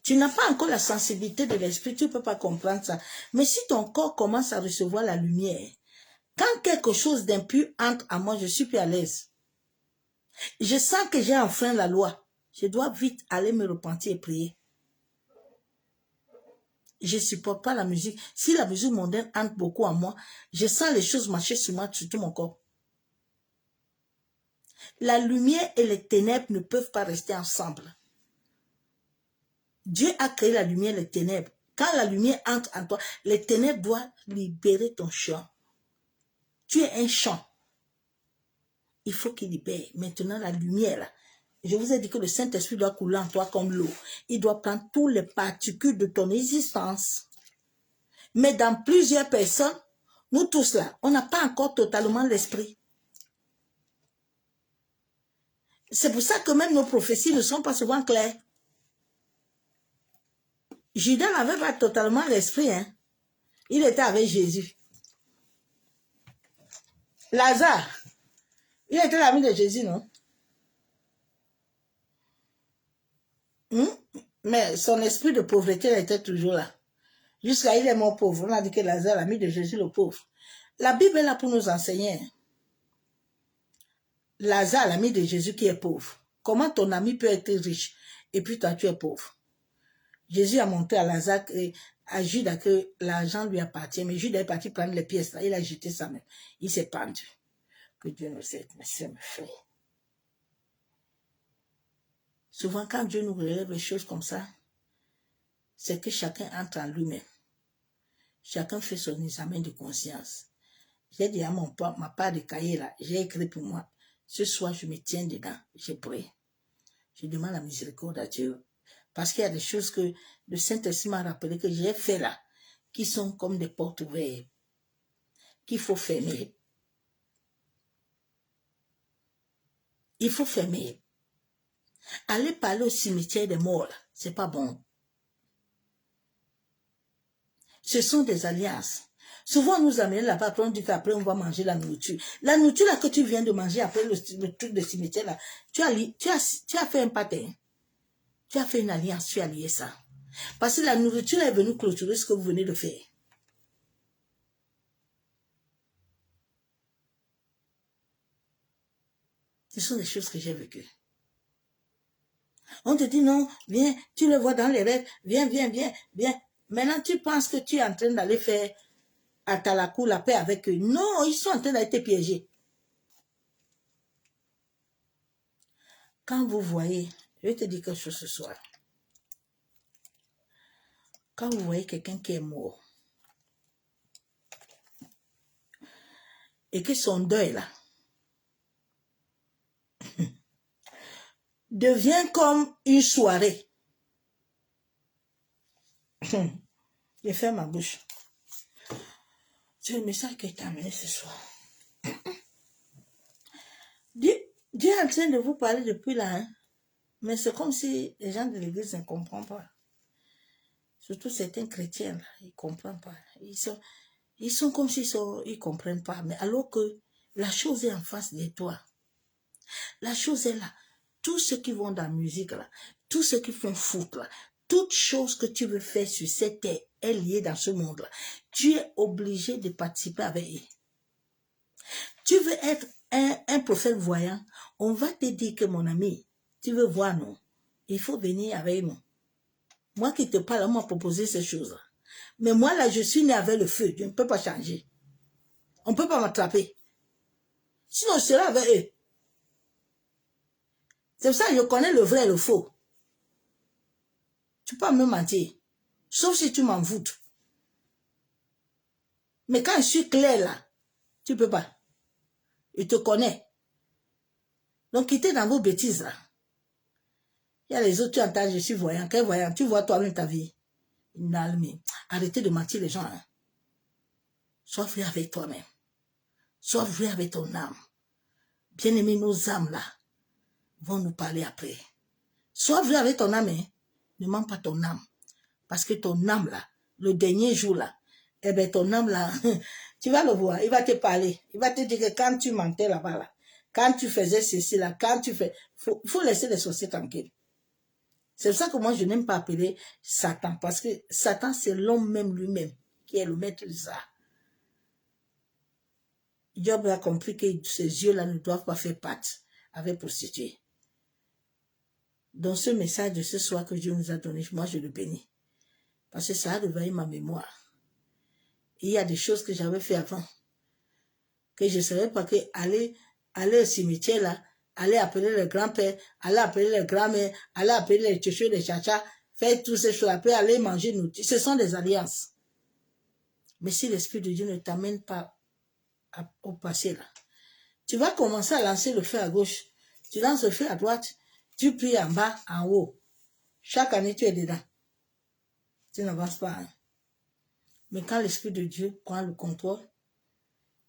Tu n'as pas encore la sensibilité de l'esprit, tu ne peux pas comprendre ça. Mais si ton corps commence à recevoir la lumière, quand quelque chose d'impur entre à moi, je suis plus à l'aise. Je sens que j'ai enfreint la loi. Je dois vite aller me repentir et prier. Je ne supporte pas la musique. Si la musique mondaine entre beaucoup à moi, je sens les choses marcher sur moi, sur tout mon corps. La lumière et les ténèbres ne peuvent pas rester ensemble. Dieu a créé la lumière et les ténèbres. Quand la lumière entre en toi, les ténèbres doivent libérer ton champ. Tu es un champ. Il faut qu'il libère. Maintenant, la lumière, là. Je vous ai dit que le Saint-Esprit doit couler en toi comme l'eau. Il doit prendre toutes les particules de ton existence. Mais dans plusieurs personnes, nous tous là, on n'a pas encore totalement l'esprit. C'est pour ça que même nos prophéties ne sont pas souvent claires. Judas n'avait pas totalement l'esprit, hein. Il était avec Jésus. Lazare, il était l'ami de Jésus, non? Mais son esprit de pauvreté était toujours là. Jusqu'à il est mort pauvre. On a dit que Lazare, l'ami de Jésus, le pauvre. La Bible est là pour nous enseigner. Lazare, l'ami de Jésus qui est pauvre. Comment ton ami peut être riche et puis toi tu es pauvre? Jésus a montré à Lazare, à Judas que l'argent lui appartient. Mais Judas est parti prendre les pièces là. Il a jeté ça même. Il s'est pendu. Que Dieu nous aide, mes sœurs, mes frères. Souvent, quand Dieu nous relève les choses comme ça, c'est que chacun entre en lui-même. Chacun fait son examen de conscience. J'ai dit à ma part de cahier là, j'ai écrit pour moi. Ce soir, je me tiens dedans. J'ai prié. Je demande la miséricorde à Dieu. Parce qu'il y a des choses que le Saint-Esprit m'a rappelé que j'ai fait là, qui sont comme des portes ouvertes, qu'il faut fermer. Il faut fermer. Aller parler au cimetière des morts, c'est pas bon. Ce sont des alliances. Souvent, on nous amène là-bas, après on dit qu'après on va manger la nourriture. La nourriture là que tu viens de manger après le truc de cimetière là, tu as fait un patin. Tu as fait une alliance, tu as lié ça. Parce que la nourriture est venue clôturer ce que vous venez de faire. Ce sont des choses que j'ai vécues. On te dit non, viens, tu le vois dans les rêves, viens. Maintenant, tu penses que tu es en train d'aller faire à Talakou la paix avec eux. Non, ils sont en train d'être piégés. Quand vous voyez, je vais te dire quelque chose ce soir. Quand vous voyez quelqu'un qui est mort, et que son deuil là, devient comme une soirée. J'ai fait ma bouche. C'est le message que t'a amené ce soir. Dieu est en train de vous parler depuis là, hein? Mais c'est comme si les gens de l'église ne comprennent pas. Surtout certains chrétiens, là, ils ne comprennent pas. Ils sont comme s'ils ne comprennent pas. Mais alors que la chose est en face de toi. La chose est là. Tous ceux qui vont dans la musique, là, tous ceux qui font foot, là, toute chose que tu veux faire sur cette terre est liée dans ce monde-là. Tu es obligé de participer avec eux. Tu veux être un prophète voyant, on va te dire que mon ami, tu veux voir nous, il faut venir avec nous. Moi qui te parle, on m'a proposé ces choses-là. Mais moi là, je suis né avec le feu, je ne peux pas changer. On ne peut pas m'attraper. Sinon, je serai avec eux. C'est pour ça que je connais le vrai et le faux. Tu peux me mentir. Sauf si tu m'en voutes. Mais quand je suis clair là, tu ne peux pas. Je te connais. Donc, quittez dans vos bêtises là. Il y a les autres, tu entends, je suis voyant. Quel voyant? Tu vois toi-même ta vie. Arrêtez de mentir les gens. Hein. Sois vrai avec toi-même. Sois vrai avec ton âme. Bien-aimé, nos âmes là vont nous parler après. Sois vrai avec ton âme. Hein. Ne mens pas ton âme. Parce que ton âme là, le dernier jour là, eh bien ton âme là, tu vas le voir, il va te parler. Il va te dire que quand tu mentais là-bas là, quand tu faisais ceci là, quand tu fais... Faut laisser les sorciers tranquilles. C'est pour ça que moi je n'aime pas appeler Satan. Parce que Satan c'est l'homme même lui-même qui est le maître de ça. Job a compris que ces yeux-là ne doivent pas faire pâte avec prostituée. Dans ce message de ce soir que Dieu nous a donné, moi je le bénis. Parce que ça a réveillé ma mémoire. Et il y a des choses que j'avais fait avant. Que je ne savais pas que aller au cimetière là, aller appeler le grand-père, aller appeler le grand-mère, aller appeler les tchouchous, les chachas, faire toutes ces choses, après aller manger nourriture. Ce sont des alliances. Mais si l'Esprit de Dieu ne t'amène pas au passé là, tu vas commencer à lancer le feu à gauche, tu lances le feu à droite, tu pries en bas, en haut. Chaque année, tu es dedans. Tu n'avances pas. Hein. Mais quand l'Esprit de Dieu prend le contrôle,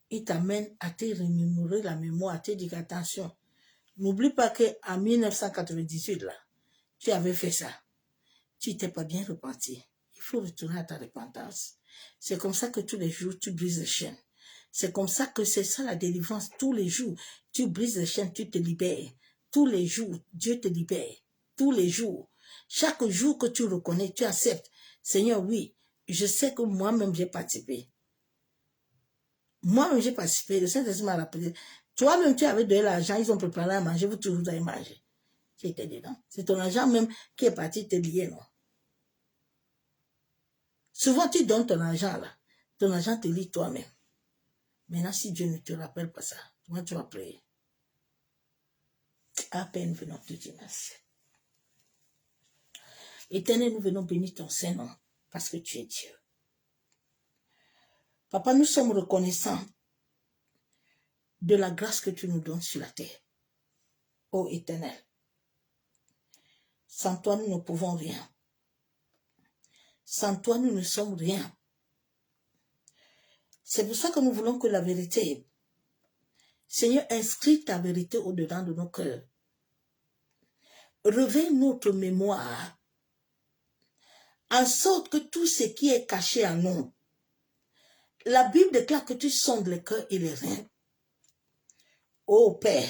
il t'amène à te remémorer la mémoire, à te dire attention. N'oublie pas qu'en 1998, là, tu avais fait ça. Tu n'étais pas bien repenti. Il faut retourner à ta repentance. C'est comme ça que tous les jours, tu brises les chaînes. C'est comme ça que c'est ça la délivrance. Tous les jours, tu brises les chaînes, tu te libères. Tous les jours, Dieu te libère. Tous les jours. Chaque jour que tu reconnais, tu acceptes. Seigneur, oui, je sais que moi-même, j'ai participé. Moi-même, j'ai participé. Le Saint-Esprit m'a rappelé. Toi-même, tu avais donné l'argent, ils ont préparé à manger, vous tous vous avez mangé. Tu étais dedans. C'est ton argent même qui est parti te lier, non? Souvent, tu donnes ton argent là. Ton argent te lie toi-même. Maintenant, si Dieu ne te rappelle pas ça, comment tu vas prier? À peine venons te dire merci. Éternel, nous venons bénir ton Saint-Nom parce que tu es Dieu. Papa, nous sommes reconnaissants de la grâce que tu nous donnes sur la terre. Ô Éternel, sans toi, nous ne pouvons rien. Sans toi, nous ne sommes rien. C'est pour ça que nous voulons que la vérité, Seigneur, inscris ta vérité au-dedans de nos cœurs. Réveille notre mémoire, en sorte que tout ce qui est caché en nous, la Bible déclare que tu sondes les cœurs et les reins. Ô Père,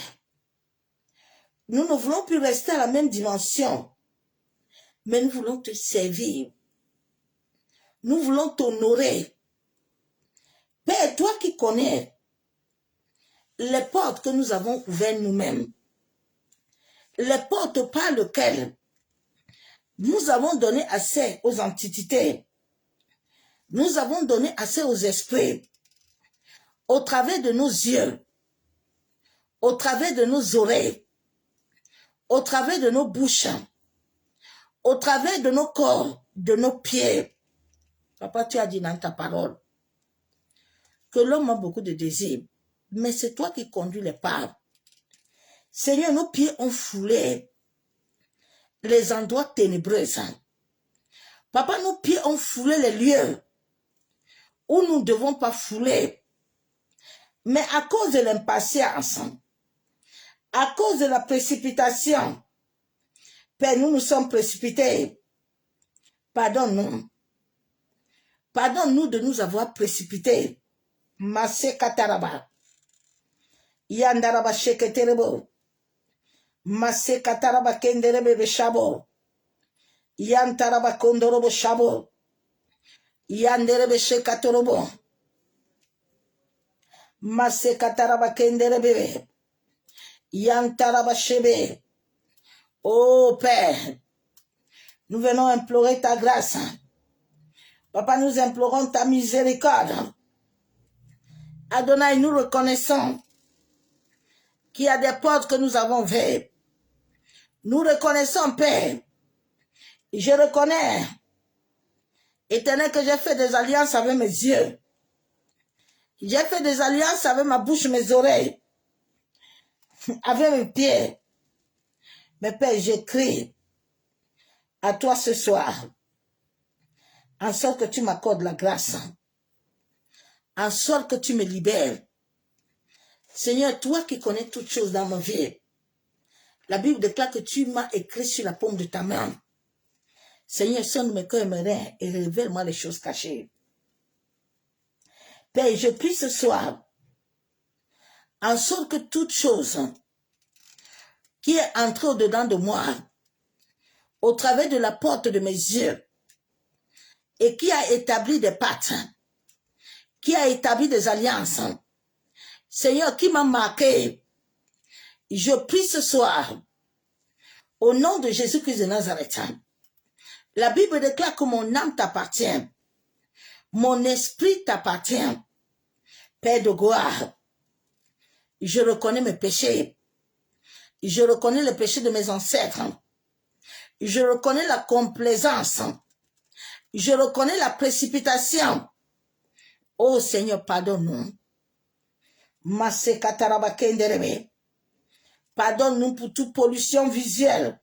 nous ne voulons plus rester à la même dimension, mais nous voulons te servir. Nous voulons t'honorer. Père, toi qui connais les portes que nous avons ouvertes nous-mêmes, les portes par lesquelles nous avons donné accès aux entités, nous avons donné accès aux esprits, au travers de nos yeux, au travers de nos oreilles, au travers de nos bouches, au travers de nos corps, de nos pieds. Papa, tu as dit dans ta parole que l'homme a beaucoup de désirs, mais c'est toi qui conduis les pas. Seigneur, nos pieds ont foulé les endroits ténébreux. Papa, nos pieds ont foulé les lieux où nous ne devons pas fouler. Mais à cause de l'impatience, à cause de la précipitation, Père, nous nous sommes précipités. Pardonne-nous. Pardonne-nous de nous avoir précipités. Masse kataraba. Yandaraba sheketerebo. Masse kataraba kenderebe beshabo. Yantaraba kondorobo shabo. Yanderebe shekatorobo. Masse kataraba kenderebe. Yantaraba shebe. Oh Père, nous venons implorer ta grâce. Papa, nous implorons ta miséricorde. Adonai, nous reconnaissons qu'il y a des portes que nous avons ouvertes. Nous reconnaissons, Père. Je reconnais, Éternel, que j'ai fait des alliances avec mes yeux. J'ai fait des alliances avec ma bouche, mes oreilles, avec mes pieds. Mais Père, j'écris à toi ce soir, en sorte que tu m'accordes la grâce, en sorte que tu me libères. Seigneur, toi qui connais toutes choses dans ma vie, la Bible déclare que tu m'as écrit sur la paume de ta main. Seigneur, sonne mes cœurs et mes reins et révèle-moi les choses cachées. Père, je prie ce soir, en sorte que toute chose qui est entrée au-dedans de moi, au travers de la porte de mes yeux, et qui a établi des pactes, qui a établi des alliances, Seigneur, qui m'a marqué, je prie ce soir, au nom de Jésus-Christ de Nazareth. La Bible déclare que mon âme t'appartient, mon esprit t'appartient. Père de gloire, je reconnais mes péchés, je reconnais les péchés de mes ancêtres, Je reconnais la complaisance. Je reconnais la précipitation. Oh Seigneur, pardonne-nous. Pardonne-nous pour toute pollution visuelle.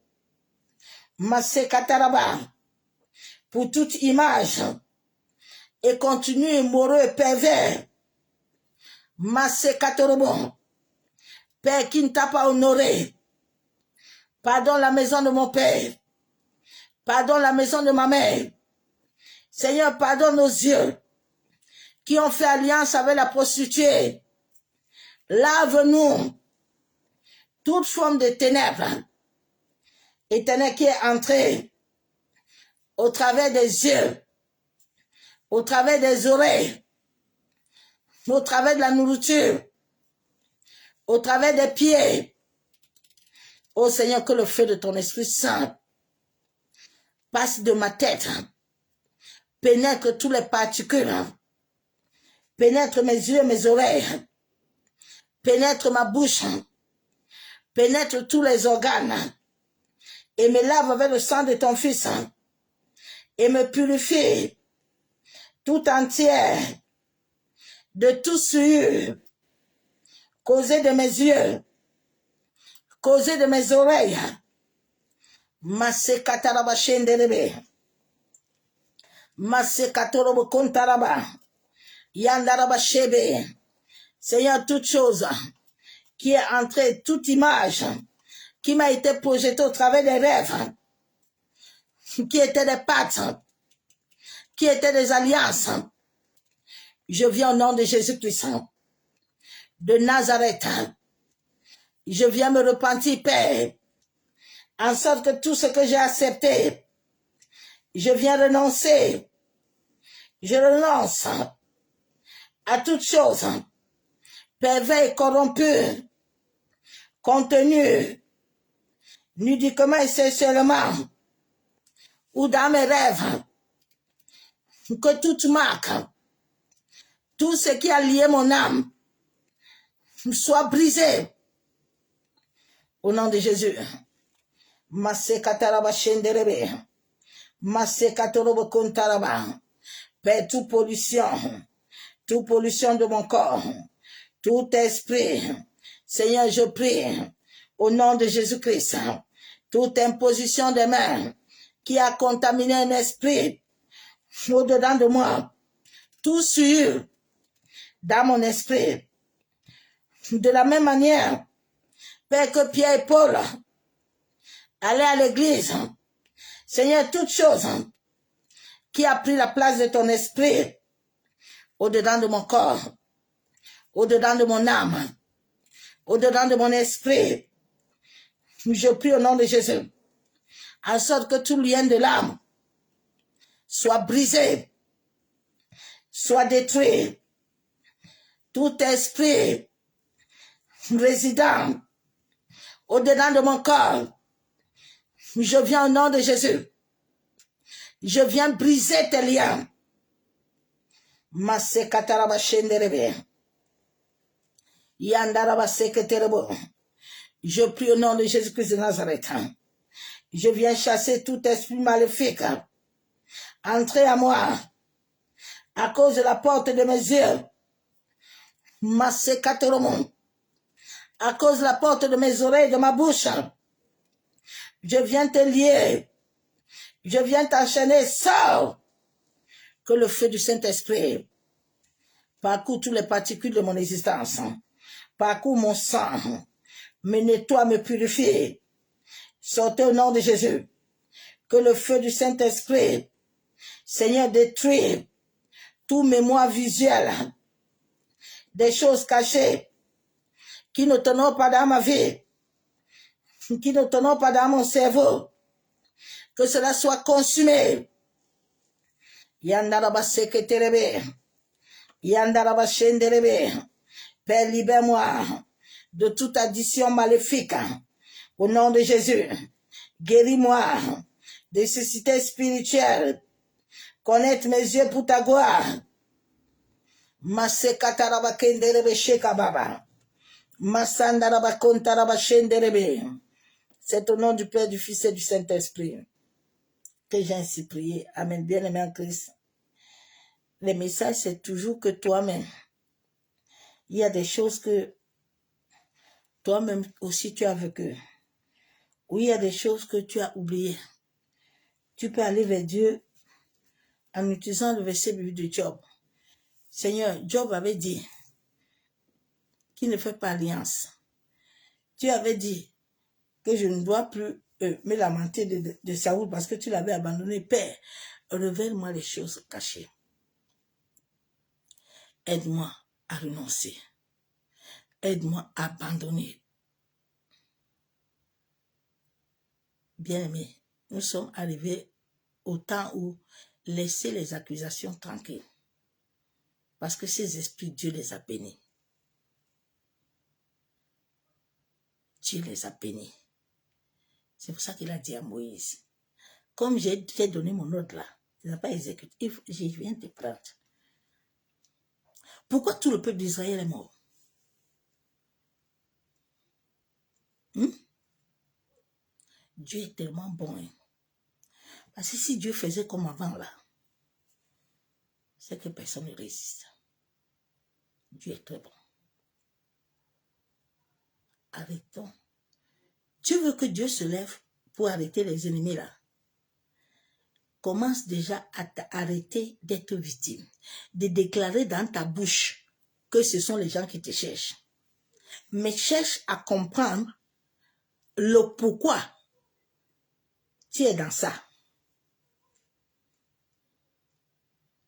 Pour toute image et contenu moraux et pervers. Père qui ne t'a pas honoré. Pardonne la maison de mon père. Pardonne la maison de ma mère. Seigneur, pardonne nos yeux qui ont fait alliance avec la prostituée. Lave-nous toute forme de ténèbres. Éternel qui est entré au travers des yeux, au travers des oreilles, au travers de la nourriture, au travers des pieds. Ô Seigneur, que le feu de ton Esprit Saint passe de ma tête, pénètre tous les particules, pénètre mes yeux, mes oreilles, pénètre ma bouche, pénètre tous les organes et me lave avec le sang de ton Fils et me purifie tout entière de tout souillure causé de mes yeux, causé de mes oreilles. Masekataraba shenderebe. Masekatorobo kontaraba. Yandaraba shebe. Seigneur, toute chose qui est entrée, toute image qui m'a été projetée au travers des rêves, qui étaient des pactes, qui étaient des alliances, je viens au nom de Jésus-Christ de Nazareth. Je viens me repentir, Père, en sorte que tout ce que j'ai accepté, je viens renoncer. Je renonce à toute chose pervers et corrompu, contenu, nudiquement et sexuellement, ou dans mes rêves, que toute marque, tout ce qui a lié mon âme, soit brisé. Au nom de Jésus. Masekataraba shenderebe. Masekatorobo kontaraba. Père, toute pollution de mon corps, tout esprit, Seigneur, je prie, au nom de Jésus-Christ, toute imposition des mains qui a contaminé un esprit au-dedans de moi, tout sur dans mon esprit, de la même manière, Père, que Pierre et Paul allaient à l'église, Seigneur, toute chose qui a pris la place de ton esprit au-dedans de mon corps, au-dedans de mon âme, au-dedans de mon esprit, je prie au nom de Jésus, en sorte que tout lien de l'âme soit brisé, soit détruit, tout esprit résident au-dedans de mon corps, je viens au nom de Jésus. Je viens briser tes liens. Masekataraba shenderebe. Yandaraba seketerebo. Je prie au nom de Jésus-Christ de Nazareth. Je viens chasser tout esprit maléfique. Entrez à moi à cause de la porte de mes yeux. Masekaterebo. À cause de la porte de mes oreilles, de ma bouche. Je viens te lier. Je viens t'enchaîner. Sors. Que le feu du Saint-Esprit parcourt toutes les particules de mon existence. Parcourt mon sang. Me nettoie, me purifie. Sortez au nom de Jésus. Que le feu du Saint-Esprit, Seigneur, détruit tout mémoire visuel des choses cachées qui ne t'honorent pas dans ma vie, qui ne t'honorent pas dans mon cerveau. Que cela soit consumé. Yandaraba seketerebe. Yandaraba shenderebe. Père, libère-moi de toute addition maléfique. Au nom de Jésus. Guéris-moi des nécessités spirituelles. Connaître mes yeux pour ta gloire. Masekataraba kenderebe shekababa. Masandaraba kontaraba shenderebe. C'est au nom du Père, du Fils et du Saint-Esprit que j'ai ainsi prié. Amen. Bien-aimé en Christ. Les messages, c'est toujours que toi-même, il y a des choses que toi-même aussi tu as vécues. Ou il y a des choses que tu as oubliées. Tu peux aller vers Dieu en utilisant le verset biblique de Job. Seigneur, Job avait dit qu'il ne fait pas alliance. Tu avais dit que je ne dois plus me lamenter de Saoul parce que tu l'avais abandonné. Père, révèle-moi les choses cachées. Aide-moi à renoncer. Aide-moi à abandonner. Bien-aimés, nous sommes arrivés au temps où laisser les accusations tranquilles. Parce que ces esprits, Dieu les a bénis. Dieu les a bénis. C'est pour ça qu'il a dit à Moïse, comme j'ai donné mon ordre là, tu n'as pas exécuté, je viens te prendre. Pourquoi tout le peuple d'Israël est mort? Dieu est tellement bon. Hein? Parce que si Dieu faisait comme avant là, c'est que personne ne résiste. Dieu est très bon. Arrêtons. Tu veux que Dieu se lève pour arrêter les ennemis là? Commence déjà à t'arrêter d'être victime. De déclarer dans ta bouche que ce sont les gens qui te cherchent. Mais cherche à comprendre le pourquoi tu es dans ça.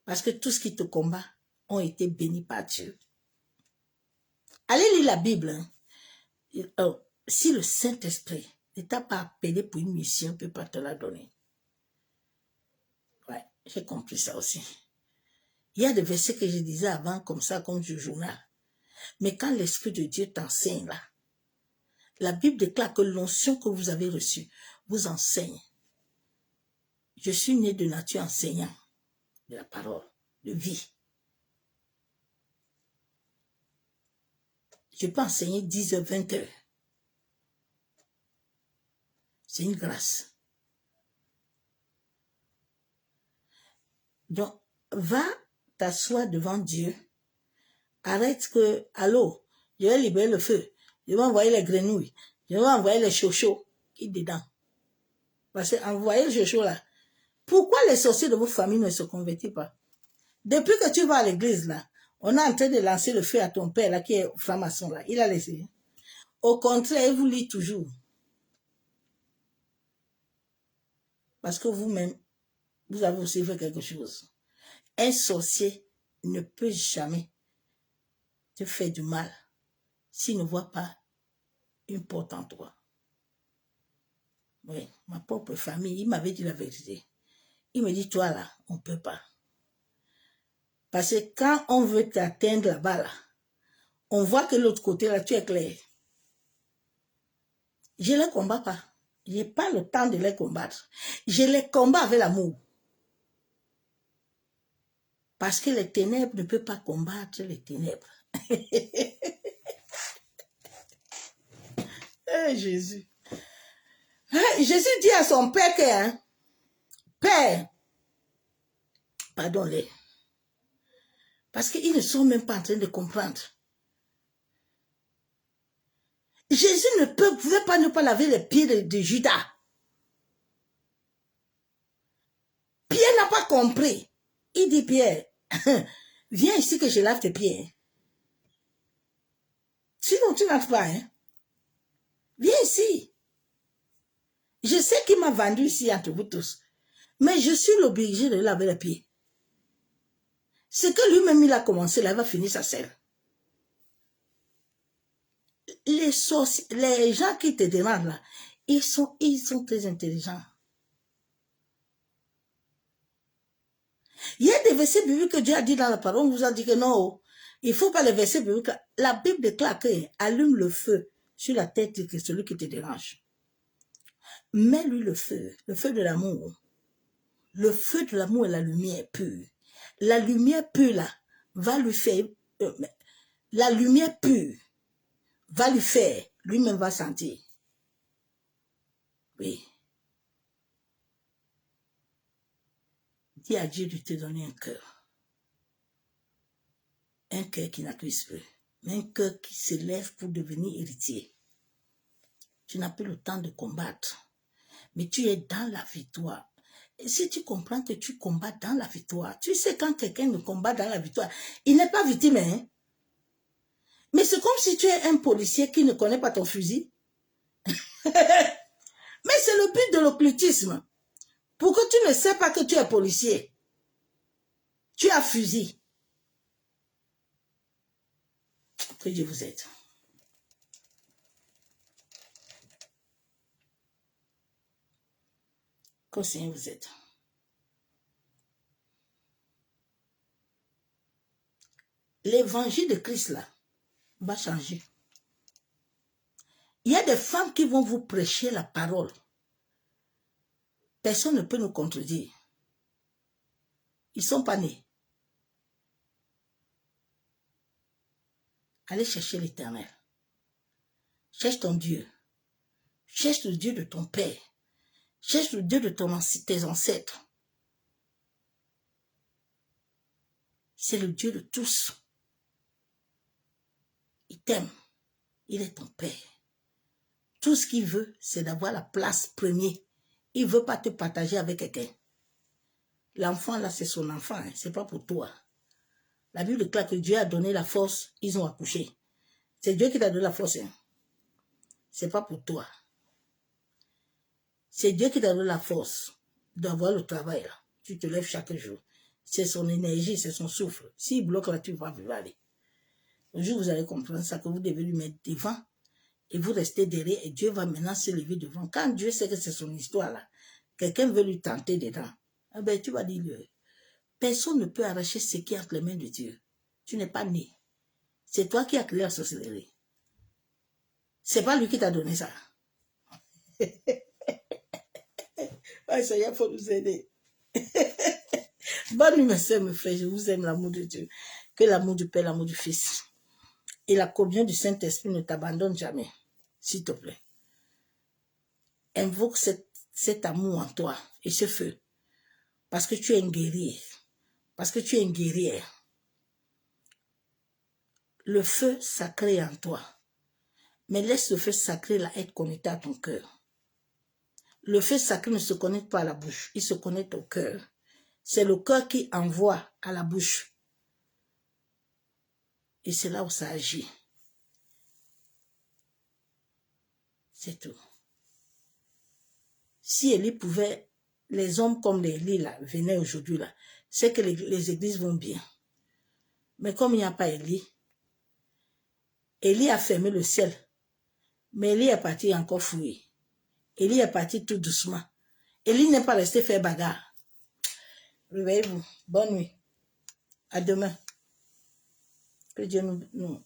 Parce que tout ce qui te combat ont été bénis par Dieu. Allez lire la Bible. Hein. Si le Saint-Esprit ne t'a pas appelé pour une mission, il ne peut pas te la donner. Ouais, j'ai compris ça aussi. Il y a des versets que je disais avant comme ça, comme du journal. Mais quand l'Esprit de Dieu t'enseigne là, la Bible déclare que l'onction que vous avez reçue vous enseigne. Je suis né de nature enseignant de la parole, de vie. Je peux enseigner 10 heures, 20 heures. C'est une grâce. Donc, va t'asseoir devant Dieu. Arrête que, allô, je vais libérer le feu. Je vais envoyer les grenouilles. Je vais envoyer les chochos qui dedans. Parce que envoyer les chochos là, pourquoi les sorciers de vos familles ne se convertissent pas? Depuis que tu vas à l'église là, on est en train de lancer le feu à ton père là, qui est franc-maçon là. Il a laissé. Au contraire, il vous lit toujours. Parce que vous-même, vous avez aussi fait quelque chose. Un sorcier ne peut jamais te faire du mal s'il ne voit pas une porte en toi. Oui, ma propre famille, il m'avait dit la vérité. Il me dit, toi là, on ne peut pas. Parce que quand on veut t'atteindre là-bas, là, on voit que l'autre côté, là, tu es clair. Je ne les combats pas. Je n'ai pas le temps de les combattre. Je les combats avec l'amour. Parce que les ténèbres ne peuvent pas combattre les ténèbres. Hey, Jésus. Hey, Jésus dit à son père que, hein, Père, pardonne-les. Parce qu'ils ne sont même pas en train de comprendre. Jésus ne pouvait pas ne pas laver les pieds de Judas. Pierre n'a pas compris. Il dit, Pierre, viens ici que je lave tes pieds. Sinon, tu n'as pas. Hein? Viens ici. Je sais qu'il m'a vendu ici entre vous tous. Mais je suis obligé de laver les pieds. C'est que lui-même, il a commencé, là, il va finir sa selle. Les gens qui te demandent là, ils sont très intelligents. Il y a des versets bibliques que Dieu a dit dans la parole, on vous a dit que non, il ne faut pas les versets bibliques. La Bible déclare que allume le feu sur la tête de celui qui te dérange. Mets-lui le feu de l'amour. Le feu de l'amour est la lumière pure. La lumière pure là, va lui faire, la lumière pure va lui faire, lui-même va sentir. Oui. Dis à Dieu de te donner un cœur. Un cœur qui n'accuse plus. Mais un cœur qui se lève pour devenir héritier. Tu n'as plus le temps de combattre. Mais tu es dans la victoire. Et si tu comprends que tu combats dans la victoire, tu sais quand quelqu'un ne combat dans la victoire, il n'est pas victime, hein? Mais c'est comme si tu es un policier qui ne connaît pas ton fusil. Mais c'est le but de l'occultisme. Pour que tu ne sais pas que tu es policier. Tu as fusil. Que Dieu vous aide. Que le Seigneur vous aide. L'évangile de Christ là va changer. Il y a des femmes qui vont vous prêcher la parole. Personne ne peut nous contredire. Ils ne sont pas nés. Allez chercher l'Éternel. Cherche ton Dieu. Cherche le Dieu de ton Père. Cherche le Dieu de tes ancêtres. C'est le Dieu de tous. Il t'aime. Il est ton Père. Tout ce qu'il veut, c'est d'avoir la place première. Il ne veut pas te partager avec quelqu'un. L'enfant, là, c'est son enfant. Hein. Ce n'est pas pour toi. La Bible déclare que Dieu a donné la force. Ils ont accouché. C'est Dieu qui t'a donné la force. Hein. Ce n'est pas pour toi. C'est Dieu qui t'a donné la force d'avoir le travail. Là. Tu te lèves chaque jour. C'est son énergie, c'est son souffle. S'il bloque là, tu vas aller. Un jour, vous allez comprendre ça, que vous devez lui mettre devant. Et vous restez derrière et Dieu va maintenant se lever devant. Quand Dieu sait que c'est son histoire là, quelqu'un veut lui tenter dedans, eh ben, tu vas dire, personne ne peut arracher ce qui est entre les mains de Dieu. Tu n'es pas né. C'est toi qui as créé la sorcellerie. C'est pas lui qui t'a donné ça. Ah, Seigneur, il faut nous aider. Bonne nuit, mes soeurs, mes frères. Je vous aime, l'amour de Dieu. Que l'amour du Père, l'amour du Fils et la communion du Saint-Esprit ne t'abandonne jamais. S'il te plaît. Invoque cet amour en toi et ce feu. Parce que tu es un guerrier. Parce que tu es une guerrière. Le feu sacré en toi. Mais laisse le feu sacré là être connecté à ton cœur. Le feu sacré ne se connecte pas à la bouche. Il se connecte au cœur. C'est le cœur qui envoie à la bouche. Et c'est là où ça agit. C'est tout. Si Élie pouvait, les hommes comme Élie là, venaient aujourd'hui là, c'est que les églises vont bien. Mais comme il n'y a pas Élie, Élie a fermé le ciel. Mais Élie est parti encore fouiller. Élie est parti tout doucement. Élie n'est pas resté faire bagarre. Réveillez-vous. Bonne nuit. À demain. Que Dieu nous